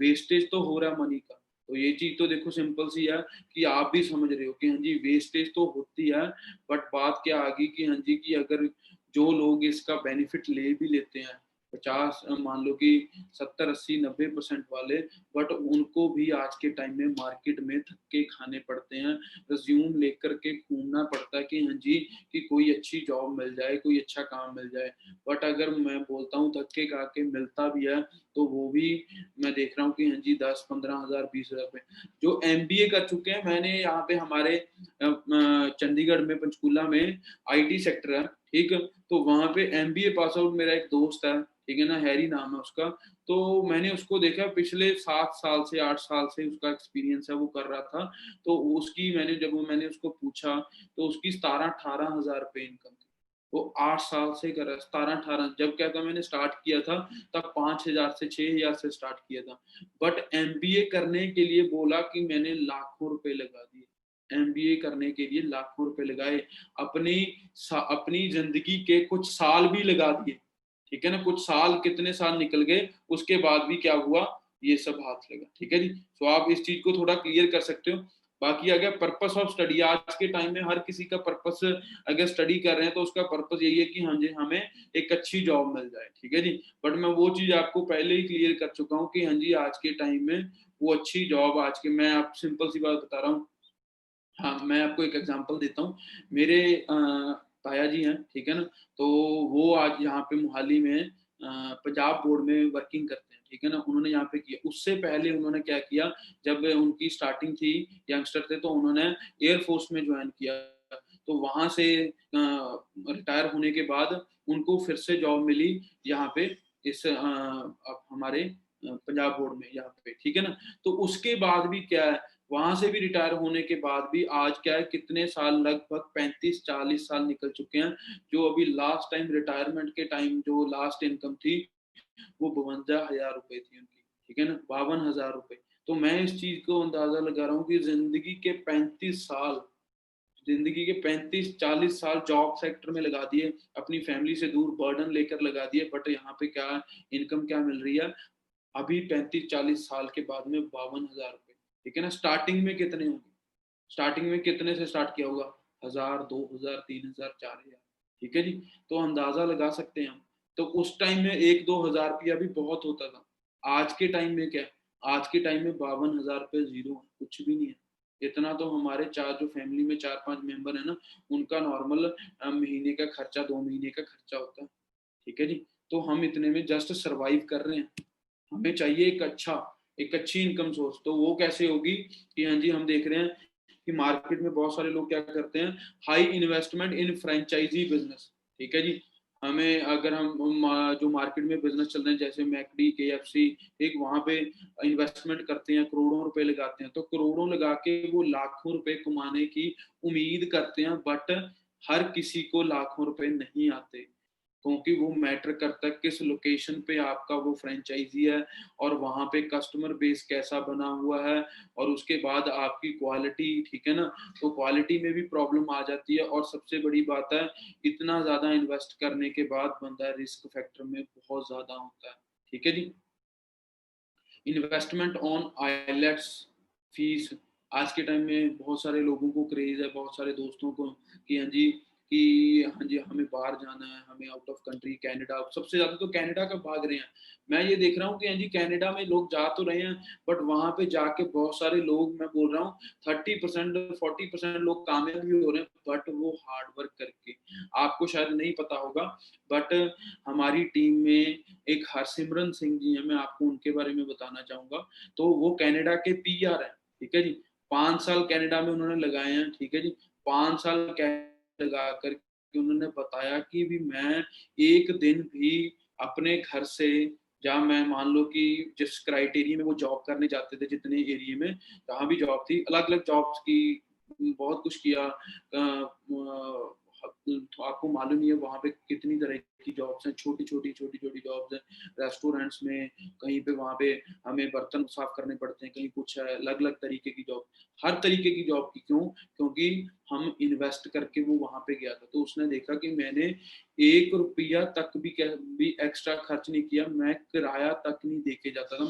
वेस्टेज तो हो रहा है मनी का। तो ये चीज तो देखो सिंपल सी है कि आप भी समझ रहे हो कि हाँ जी वेस्टेज तो होती है, बट बात क्या आ गई कि हाँ जी कि अगर जो लोग इसका बेनिफिट ले भी लेते हैं 50 मान लो कि 70 80 90% वाले, बट उनको भी आज के टाइम में मार्केट में धक्के खाने पड़ते हैं, रिज्यूम लेकर के घूमना पड़ता है कि हाँ जी कि कोई अच्छी जॉब मिल जाए, कोई अच्छा काम मिल जाए। बट अगर मैं बोलता हूँ धक्के खा के मिलता भी है तो वो भी मैं देख रहा हूँ कि हाँ जी 10 15 हज़ार 20 हज़ार पे। जो एमबीए कर चुके हैं, मैंने यहाँ पे हमारे चंडीगढ़ में पंचकूला में आईटी सेक्टर है, ठीक है, तो वहां पे एमबीए पास आउट मेरा एक दोस्त है, ठीक है ना, हैरी नाम है उसका। तो मैंने उसको देखा पिछले 7 साल से 8 साल से उसका एक्सपीरियंस है, वो कर रहा था। तो उसकी मैंने उसको पूछा तो उसकी 17 18 हज़ार रुपये इनकम थी। वो 8 साल से कर रहा है 17 18। जब क्या था मैंने स्टार्ट किया था तब 5 हज़ार से 6 हज़ार से स्टार्ट किया था। बट एमबीए करने के लिए बोला कि मैंने लाखों रुपए लगा दिए, एमबीए करने के लिए लाखों रुपए लगाए, अपनी अपनी जिंदगी के कुछ साल भी लगा दिए, ठीक है ना, कुछ साल कितने साल निकल गए, उसके बाद भी क्या हुआ, ये सब हाथ लगा, ठीक है जी। तो आप इस चीज को थोड़ा क्लियर कर सकते हो। बाकी अगर पर्पस ऑफ स्टडी, आज के टाइम में हर किसी का पर्पस, अगर स्टडी कर रहे हैं तो उसका पर्पस यही है कि हाँ जी हमें एक अच्छी जॉब मिल जाए, ठीक है जी। बट मैं वो चीज आपको पहले ही क्लियर कर चुका हूँ कि हाँ जी आज के टाइम में वो अच्छी जॉब, आज के मैं आप सिंपल सी बात बता रहा हूँ। हाँ, मैं आपको एक एग्जांपल देता हूँ। मेरे ताया जी हैं, ठीक है ना, तो वो आज यहाँ पे मोहाली में पंजाब बोर्ड में वर्किंग करते हैं, ठीक है ना, उन्होंने यहाँ पे किया। उससे पहले उन्होंने क्या किया, जब उनकी स्टार्टिंग थी, यंगस्टर थे, तो उन्होंने एयरफोर्स में ज्वाइन किया। तो वहां से रिटायर होने के बाद उनको फिर से जॉब मिली यहाँ पे, इस हमारे पंजाब बोर्ड में यहाँ पे, ठीक है ना। तो उसके बाद भी क्या है, वहां से भी रिटायर होने के बाद भी आज क्या है, कितने साल, लगभग 35 40 साल निकल चुके हैं। जो अभी लास्ट टाइम रिटायरमेंट के टाइम जो लास्ट इनकम थी वो 52 हज़ार रुपए थी उनकी, ठीक है ना, 52 हज़ार रुपए। तो मैं इस चीज को अंदाजा लगा रहा हूँ कि जिंदगी के 35 40 साल जॉब सेक्टर में लगा दिए, अपनी फैमिली से दूर बर्डन लेकर लगा दिए, बट यहाँ पे क्या इनकम क्या मिल रही है अभी 35 40 साल के बाद में, 52 हज़ार रुपए, ठीक है ना। स्टार्टिंग में कितने होंगे, स्टार्टिंग में कितने से स्टार्ट किया होगा, 1000 2000 3000 4000, ठीक है जी। तो अंदाजा लगा सकते हैं हम। तो उस टाइम में 1 2 हज़ार रुपया भी बहुत होता था। आज के टाइम में क्या, आज के टाइम में 52 हज़ार रुपये जीरो है, कुछ भी नहीं है। इतना तो हमारे चार जो फैमिली में 4 5 मेंबर है ना, उनका नॉर्मल महीने का खर्चा, 2 महीने का खर्चा होता है, ठीक है जी। तो हम इतने में जस्ट सरवाइव कर रहे हैं। हमें चाहिए एक अच्छी इनकम सोर्स। तो वो कैसे होगी कि हाँ जी हम देख रहे हैं कि मार्केट में बहुत सारे लोग क्या करते हैं, high investment in franchise business, ठीक है जी। हमें अगर हम जो मार्केट में बिजनेस चल रहे हैं जैसे मैकडी केएफसी, एक वहां पे इन्वेस्टमेंट करते हैं, करोड़ों रुपए लगाते हैं, तो करोड़ों लगा के वो लाखों रुपए कमाने की उम्मीद करते हैं, बट हर किसी को लाखों रुपए नहीं आते, क्योंकि वो मैटर करता है किस लोकेशन पे आपका वो फ्रेंचाइजी है, और वहां पे कस्टमर बेस कैसा बना हुआ है, और उसके बाद आपकी क्वालिटी, ठीक है ना। तो क्वालिटी में भी प्रॉब्लम आ जाती है, और सबसे बड़ी बात है इतना ज्यादा इन्वेस्ट करने के बाद बंदा रिस्क फैक्टर में बहुत ज्यादा होता है, ठीक है जी। इन्वेस्टमेंट ऑन आईलेट्स फीस, आज के टाइम में बहुत सारे लोगों को क्रेज है, बहुत सारे दोस्तों को कि हाँ जी हमें बाहर जाना है, हमें आउट ऑफ कंट्री, कनाडा, सबसे ज्यादा तो कनाडा का भाग रहे हैं। मैं ये देख रहा हूँ कि हाँ जी कनाडा में लोग जा तो रहे हैं, बट वहां पे जाके बहुत सारे लोग, मैं बोल रहा हूँ 30% 40% लोग कामयाब भी हो रहे हैं, बट वो हार्ड वर्क करके। आपको शायद नहीं पता होगा, बट हमारी टीम में एक हरसिमरन सिंह जी हैं, मैं आपको उनके बारे में बताना चाहूंगा। तो वो कनाडा के पीआर हैं, ठीक है जी। 5 साल कनाडा में उन्होंने लगाए हैं, ठीक है जी। 5 साल लगा कर उन्होंने बताया कि भी मैं एक दिन भी अपने घर से, जहाँ मैं मान लो कि जिस क्राइटेरिया में वो जॉब करने जाते थे, जितने एरिया में जहाँ भी जॉब थी, अलग अलग जॉब्स की, बहुत कुछ किया, तो आपको मालूम ही है वहाँ पे कितनी तरह की जॉब्स हैं, छोटी छोटी जॉब्स हैं, रेस्टोरेंट्स में, कहीं पे वहाँ पे हमें बर्तन साफ करने पड़ते हैं, कहीं कुछ है, अलग अलग तरीके की जॉब, हर तरीके की जॉब की। क्यों? क्योंकि हम इन्वेस्ट करके वो वहां पे गया था। तो उसने देखा कि मैंने 1 रुपया तक भी एक्स्ट्रा खर्च नहीं किया, मैं किराया तक नहीं दे के जाता था,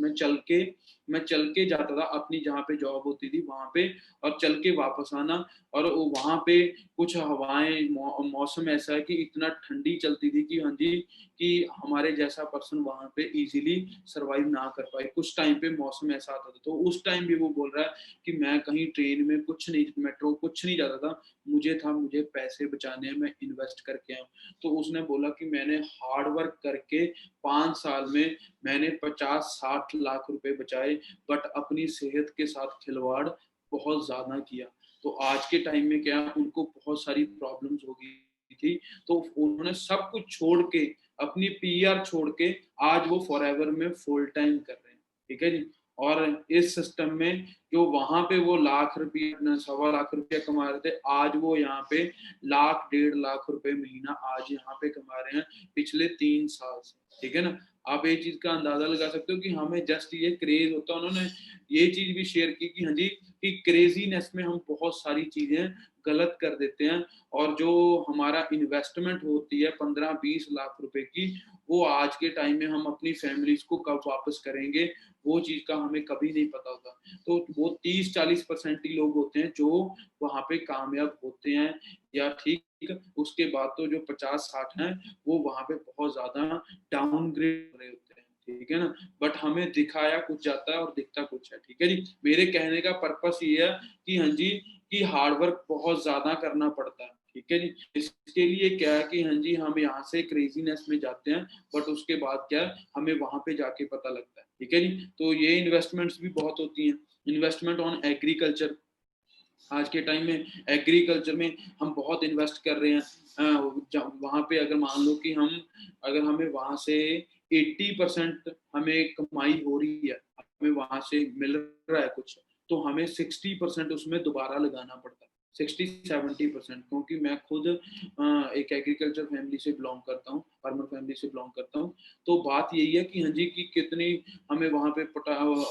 मैं चल के जाता था अपनी जहाँ पे जॉब होती थी वहां पे, और चल के वापस आना। और वहां पे कुछ हवाएं, मौसम ऐसा है कि इतना ठंडी चलती थी कि हाँ जी, कि हमारे जैसा पर्सन वहां पे इजीली सरवाइव ना कर पाए। कुछ टाइम पे मौसम ऐसा आता था, तो उस टाइम भी वो बोल रहा है कि मैं कहीं ट्रेन में कुछ नहीं, मेट्रो कुछ नहीं जाता था, मुझे पैसे बचाने हैं, मैं इन्वेस्ट करके आया। तो उसने बोला कि मैंने हार्ड वर्क करके 5 साल में मैंने 50-60 लाख रुपए बचाए, बट अपनी सेहत के साथ खिलवाड़ बहुत ज्यादा किया। तो आज के टाइम में क्या, उनको बहुत सारी प्रॉब्लम्स हो गई थी, तो उन्होंने सब कुछ छोड़ के, अपनी पीआर छोड़ के, आज वो फॉरएवर में फुल टाइम कर रहे हैं। ठीक है जी। और इस सिस्टम में जो वहां पे वो लाख रुपये, 1.25 लाख रुपया कमा रहे थे, आज वो यहाँ पे 1.5 लाख रुपए महीना आज यहाँ पे कमा रहे हैं पिछले 3 साल से। ठीक है ना। आप ये चीज का अंदाजा लगा सकते हो कि हमें जस्ट ये क्रेज होता है। उन्होंने ये चीज भी शेयर की कि हाँ जी, कि क्रेजीनेस में हम बहुत सारी चीजें गलत कर देते हैं, और जो हमारा इन्वेस्टमेंट होती है 15-20 लाख रुपए की, वो आज के टाइम में हम अपनी फैमिलीज को कब वापस करेंगे, वो चीज का हमें कभी नहीं पता होता। तो वो 30-40% ही लोग होते हैं जो वहां पे कामयाब होते हैं, या ठीक, उसके बाद तो जो 50-60 हैं वो वहां पे बहुत ज्यादा डाउनग्रेड हो रहे होते हैं। ठीक है ना। बट हमें दिखाया कुछ जाता है और दिखता कुछ है। ठीक है जी। मेरे कहने का पर्पस ये है कि हाँ जी, कि हार्ड वर्क बहुत ज्यादा करना पड़ता है। ठीक है जी। इसके लिए क्या है कि हाँ जी, हम यहाँ से क्रेजीनेस में जाते हैं, बट उसके बाद क्या है, हमें वहां पे जाके पता लगता है। ठीक है जी। तो ये इन्वेस्टमेंट्स भी बहुत होती हैं। इन्वेस्टमेंट ऑन एग्रीकल्चर, आज के टाइम में एग्रीकल्चर में हम बहुत इन्वेस्ट कर रहे हैं। वहां पे अगर मान लो कि अगर हमें वहां से 80% हमें कमाई हो रही है, हमें वहां से मिल रहा है कुछ, तो हमें 60% उसमें दोबारा लगाना पड़ता है। 60-70%, क्योंकि मैं खुद एक एग्रीकल्चर फैमिली से बिलोंग करता हूँ, फार्मर फैमिली से बिलोंग करता हूँ। तो बात यही है कि हाँ जी, कि कितनी हमें वहां पे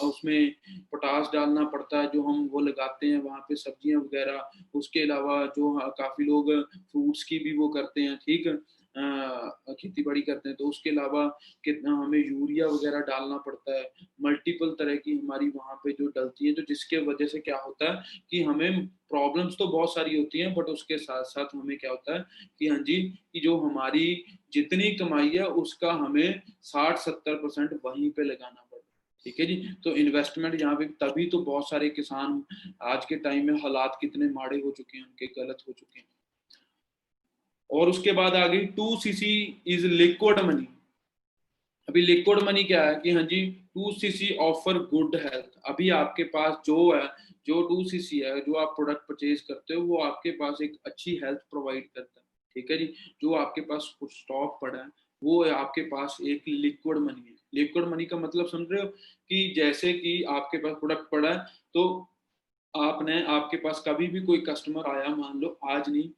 उसमें पोटास डालना पड़ता है, जो हम वो लगाते हैं वहाँ पे सब्जियां वगैरह। उसके अलावा जो काफी लोग फ्रूट्स की भी वो करते हैं, ठीक, खेती बाड़ी करते हैं, तो उसके अलावा कितना हमें यूरिया वगैरह डालना पड़ता है। मल्टीपल तरह की हमारी वहाँ पे जो डलती है, तो जिसके वजह से क्या होता है कि हमें प्रॉब्लम्स तो बहुत सारी होती हैं, बट उसके साथ साथ हमें क्या होता है कि हाँ जी, कि जो हमारी जितनी कमाई है उसका हमें 60-70% वहीं पे लगाना पड़ता है। ठीक है जी। तो इन्वेस्टमेंट यहाँ पे तभी तो बहुत सारे किसान आज के टाइम में हालात कितने माड़े हो चुके हैं, उनके गलत हो चुके हैं। और उसके बाद आ गई 2cc इज लिक्विड मनी। अभी लिक्विड मनी क्या है कि हाँ जी, 2cc ऑफर गुड हेल्थ। अभी आपके पास जो है, जो 2cc है, जो आप प्रोडक्ट परचेज करते हो, वो आपके पास एक अच्छी हेल्थ प्रोवाइड करता है। ठीक है जी। जो आपके पास कुछ स्टॉक पड़ा है, वो है आपके पास एक लिक्विड मनी है। लिक्विड मनी का मतलब समझ रहे हो, कि जैसे कि आपके पास प्रोडक्ट पड़ा है, तो आपके पास कभी भी कोई कस्टमर आया, मान लो आज नहीं,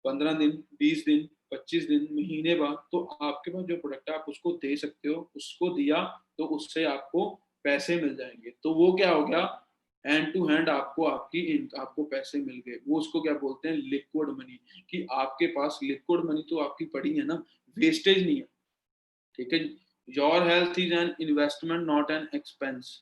15 दिन, 20 दिन, 25 दिन, महीने बाद, तो आपके पास जो प्रोडक्ट है आप उसको दे सकते हो। उसको दिया तो उससे आपको पैसे मिल जाएंगे। तो वो क्या हो गया, हैंड टू हैंड आपको पैसे मिल गए। वो उसको क्या बोलते हैं, लिक्विड मनी। कि आपके पास लिक्विड मनी तो आपकी पड़ी है ना, वेस्टेज नहीं है। ठीक है जी। Your health is an investment not an expense.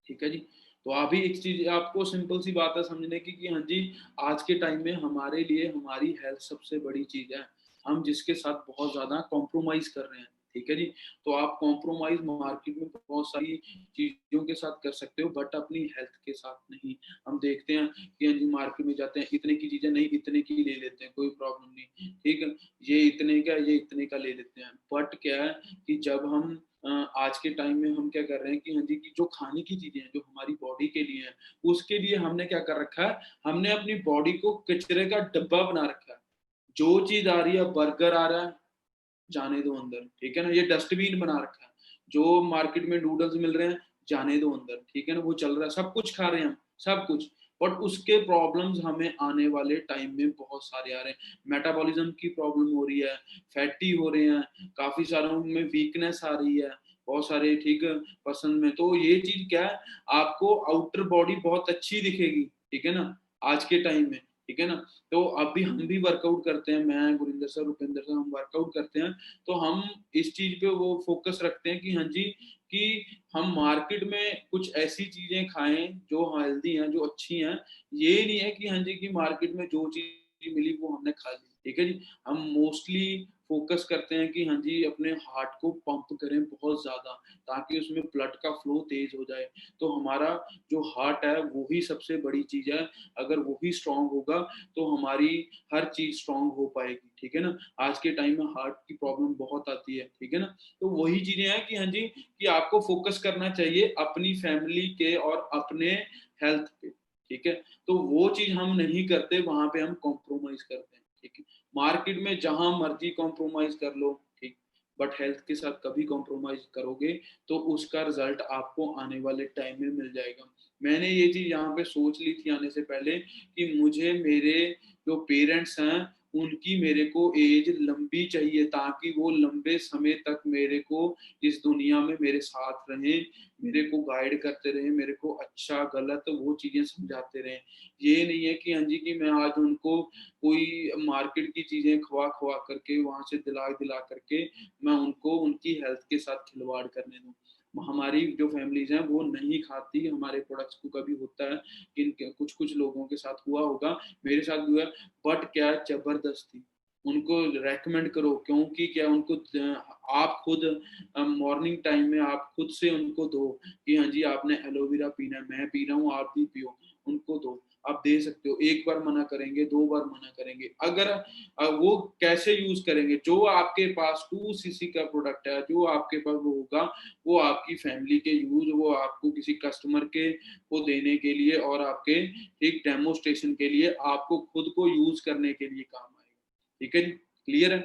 ठीक है जी। तो अभी एक चीज आपको सिंपल सी बात है समझने की कि हाँ जी, आज के टाइम में हमारे लिए हमारी हेल्थ सबसे बड़ी चीज है, हम जिसके साथ बहुत ज्यादा कॉम्प्रोमाइज कर रहे हैं। ठीक है जी। तो आप कॉम्प्रोमाइज मार्केट में बहुत सारी चीजों के साथ कर सकते हो, बट अपनी हेल्थ के साथ नहीं। हम देखते हैं कि हाँ जी, मार्केट में जाते हैं, इतने की चीजें नहीं, इतने की ले लेते हैं, कोई प्रॉब्लम नहीं, ठीक है, ये इतने का, ये इतने का ले लेते हैं। बट क्या है कि जब हम आज के टाइम में हम क्या कर रहे हैं कि हाँ जी, की जो खाने की चीजें हैं, जो हमारी बॉडी के लिए है, उसके लिए हमने क्या कर रखा है, हमने अपनी बॉडी को कचरे का डब्बा बना रखा है। जो चीज आ रही है, बर्गर आ रहा है, जाने दो अंदर। ठीक है ना। ये डस्टबिन बना रखा है। जो मार्केट में नूडल्स मिल रहे हैं, जाने दो अंदर। ठीक है ना। वो चल रहा है, सब कुछ खा रहे हैं हम, सब कुछ। बट उसके प्रॉब्लम्स हमें आने वाले टाइम में बहुत सारे आ रहे हैं। मेटाबॉलिज्म की प्रॉब्लम हो रही है, फैटी हो रहे हैं, काफी सारे उनमें वीकनेस आ रही है, बहुत सारे, ठीक है, पसंद में। तो ये चीज क्या है, आपको आउटर बॉडी बहुत अच्छी दिखेगी, ठीक है ना, आज के टाइम में, ठीक है ना। तो अभी हम भी वर्कआउट करते हैं, मैं, गुरिंदर सर, रुपिंदर सर, हम वर्कआउट करते हैं। तो हम इस चीज पे वो फोकस रखते हैं कि हाँ जी, कि हम मार्केट में कुछ ऐसी चीजें खाएं जो हेल्दी हैं, जो अच्छी हैं। ये नहीं है कि हाँ जी कि मार्केट में जो चीज मिली वो हमने खा ली, ठीक है जी। हम मोस्टली फोकस करते हैं कि हाँ जी अपने हार्ट को पंप करें बहुत ज्यादा, ताकि उसमें ब्लड का फ्लो तेज हो जाए। तो हमारा जो हार्ट है वो ही सबसे बड़ी चीज है। अगर वो ही स्ट्रांग होगा तो हमारी हर चीज स्ट्रांग हो पाएगी, ठीक है ना। आज के टाइम में हार्ट की प्रॉब्लम बहुत आती है, ठीक है ना। तो वही चीजें हैं कि हाँ जी कि आपको फोकस करना चाहिए अपनी फैमिली के और अपने हेल्थ पे, ठीक है। तो वो चीज हम नहीं करते, वहां पे हम कॉम्प्रोमाइज करते हैं, ठीक है। मार्केट में जहां मर्जी कॉम्प्रोमाइज कर लो, ठीक, बट हेल्थ के साथ कभी कॉम्प्रोमाइज करोगे तो उसका रिजल्ट आपको आने वाले टाइम में मिल जाएगा। मैंने ये चीज यहाँ पे सोच ली थी आने से पहले कि मुझे मेरे जो पेरेंट्स हैं उनकी मेरे को एज लंबी चाहिए, ताकि वो लंबे समय तक मेरे को इस दुनिया में मेरे साथ रहें, मेरे को गाइड करते रहे, मेरे को अच्छा गलत वो चीजें समझाते रहे। ये नहीं है कि हाँ जी कि मैं आज उनको कोई मार्केट की चीजें खवा खवा करके वहां से दिला दिला करके मैं उनको उनकी हेल्थ के साथ खिलवाड़ करने दूं। हमारी जो फैमिलीज हैं वो नहीं खाती हमारे प्रोडक्ट्स को। कभी होता है कि कुछ कुछ लोगों के साथ हुआ होगा, मेरे साथ भी हुआ, बट क्या जबरदस्ती उनको रेकमेंड करो, क्योंकि क्या उनको आप खुद मॉर्निंग टाइम में आप खुद से उनको दो कि हाँ जी आपने एलोवेरा पीना है, मैं पी रहा हूँ आप भी पियो, उनको दो। आप दे सकते हो, एक बार मना करेंगे, दो बार मना करेंगे। अगर वो कैसे यूज करेंगे, जो आपके पास 2 cc का प्रोडक्ट है, जो आपके पास वो होगा, वो आपकी फैमिली के यूज, वो आपको किसी कस्टमर के को देने के लिए और आपके एक डेमोस्ट्रेशन के लिए, आपको खुद को यूज करने के लिए काम आएगा, ठीक है जी। क्लियर है।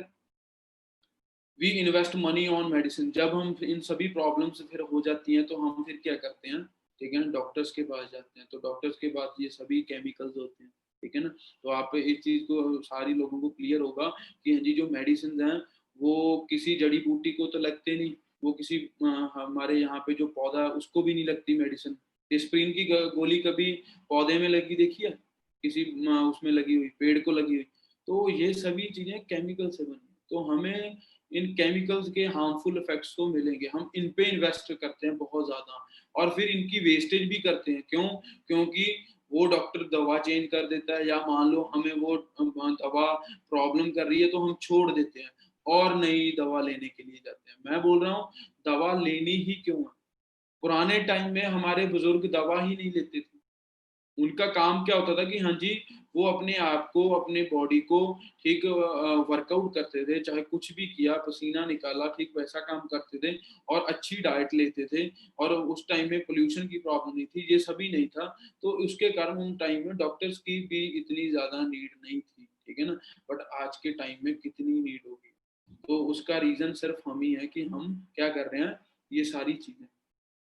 We invest money on medicine. जब हम इन सभी प्रॉब्लम्स फिर हो जाती हैं तो हम फिर क्या करते हैं, ठीक है ना, डॉक्टर्स के पास जाते हैं। तो डॉक्टर्स के पास ये सभी केमिकल्स होते हैं, ठीक है ना। तो आप इस चीज को सारी लोगों को क्लियर होगा कि हाँ जी जो मेडिसिन हैं वो किसी जड़ी बूटी को तो लगते नहीं, वो किसी हमारे यहाँ पे जो पौधा है उसको भी नहीं लगती मेडिसिन। एस्प्रिन की गोली कभी पौधे में लगी देखी है, किसी उसमें लगी हुई, पेड़ को लगी हुई। तो ये सभी चीजें केमिकल से बनी है। तो हमें इन केमिकल्स के हार्मफुल इफेक्ट्स तो मिलेंगे, हम इन पे इन्वेस्ट करते हैं बहुत ज्यादा, और फिर इनकी वेस्टेज भी करते हैं। क्यों? क्योंकि वो डॉक्टर दवा चेंज कर देता है, या मान लो हमें वो दवा प्रॉब्लम कर रही है तो हम छोड़ देते हैं और नई दवा लेने के लिए जाते हैं। मैं बोल रहा हूँ दवा लेनी ही क्यों है। पुराने टाइम में हमारे बुजुर्ग दवा ही नहीं लेते थे। उनका काम क्या होता था कि हाँ जी वो अपने आप को, अपने बॉडी को ठीक वर्कआउट करते थे, चाहे कुछ भी किया, पसीना निकाला, ठीक वैसा काम करते थे और अच्छी डाइट लेते थे। और उस टाइम में पोल्यूशन की प्रॉब्लम नहीं थी, ये सभी नहीं था। तो उसके कारण उन टाइम में डॉक्टर्स की भी इतनी ज्यादा नीड नहीं थी, ठीक है ना। बट आज के टाइम में कितनी नीड होगी, तो उसका रीजन सिर्फ हम ही है कि हम क्या कर रहे हैं, ये सारी चीजें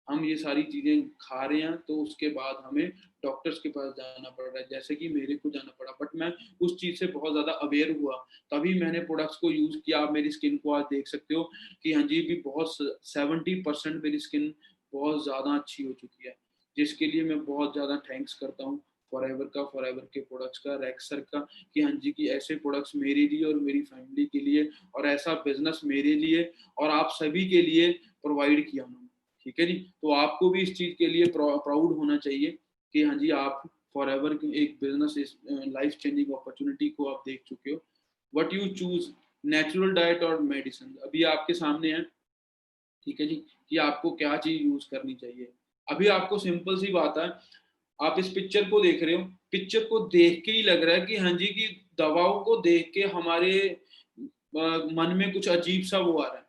हम ये सारी चीजें खा रहे हैं। तो उसके बाद हमें डॉक्टर्स के पास जाना पड़ रहा है, जैसे कि मेरे को जाना पड़ा। बट मैं उस चीज से बहुत ज्यादा अवेयर हुआ, तभी मैंने प्रोडक्ट्स को यूज किया। आप मेरी स्किन को आज देख सकते हो कि हाँ जी भी बहुत 70% मेरी स्किन बहुत ज्यादा अच्छी हो चुकी है, जिसके लिए मैं बहुत ज्यादा थैंक्स करता हूँ फॉरएवर का, फॉरएवर के प्रोडक्ट्स का, रेक्सर का, कि हाँ जी की ऐसे प्रोडक्ट्स मेरे लिए और मेरी फैमिली के लिए और ऐसा बिजनेस मेरे लिए और आप सभी के लिए प्रोवाइड किया उन्होंने, ठीक है जी। तो आपको भी इस चीज के लिए प्राउड होना चाहिए कि हाँ जी आप फॉर एवर एक बिजनेस लाइफ चेंजिंग अपॉर्चुनिटी को आप देख चुके हो। What you choose, natural diet और मेडिसिन, अभी आपके सामने है, ठीक है जी, कि आपको क्या चीज यूज करनी चाहिए। अभी आपको सिंपल सी बात है, आप इस पिक्चर को देख रहे हो, पिक्चर को देख के ही लग रहा है कि हाँ जी की दवाओं को देख के हमारे मन में कुछ अजीब सा वो आ रहा है,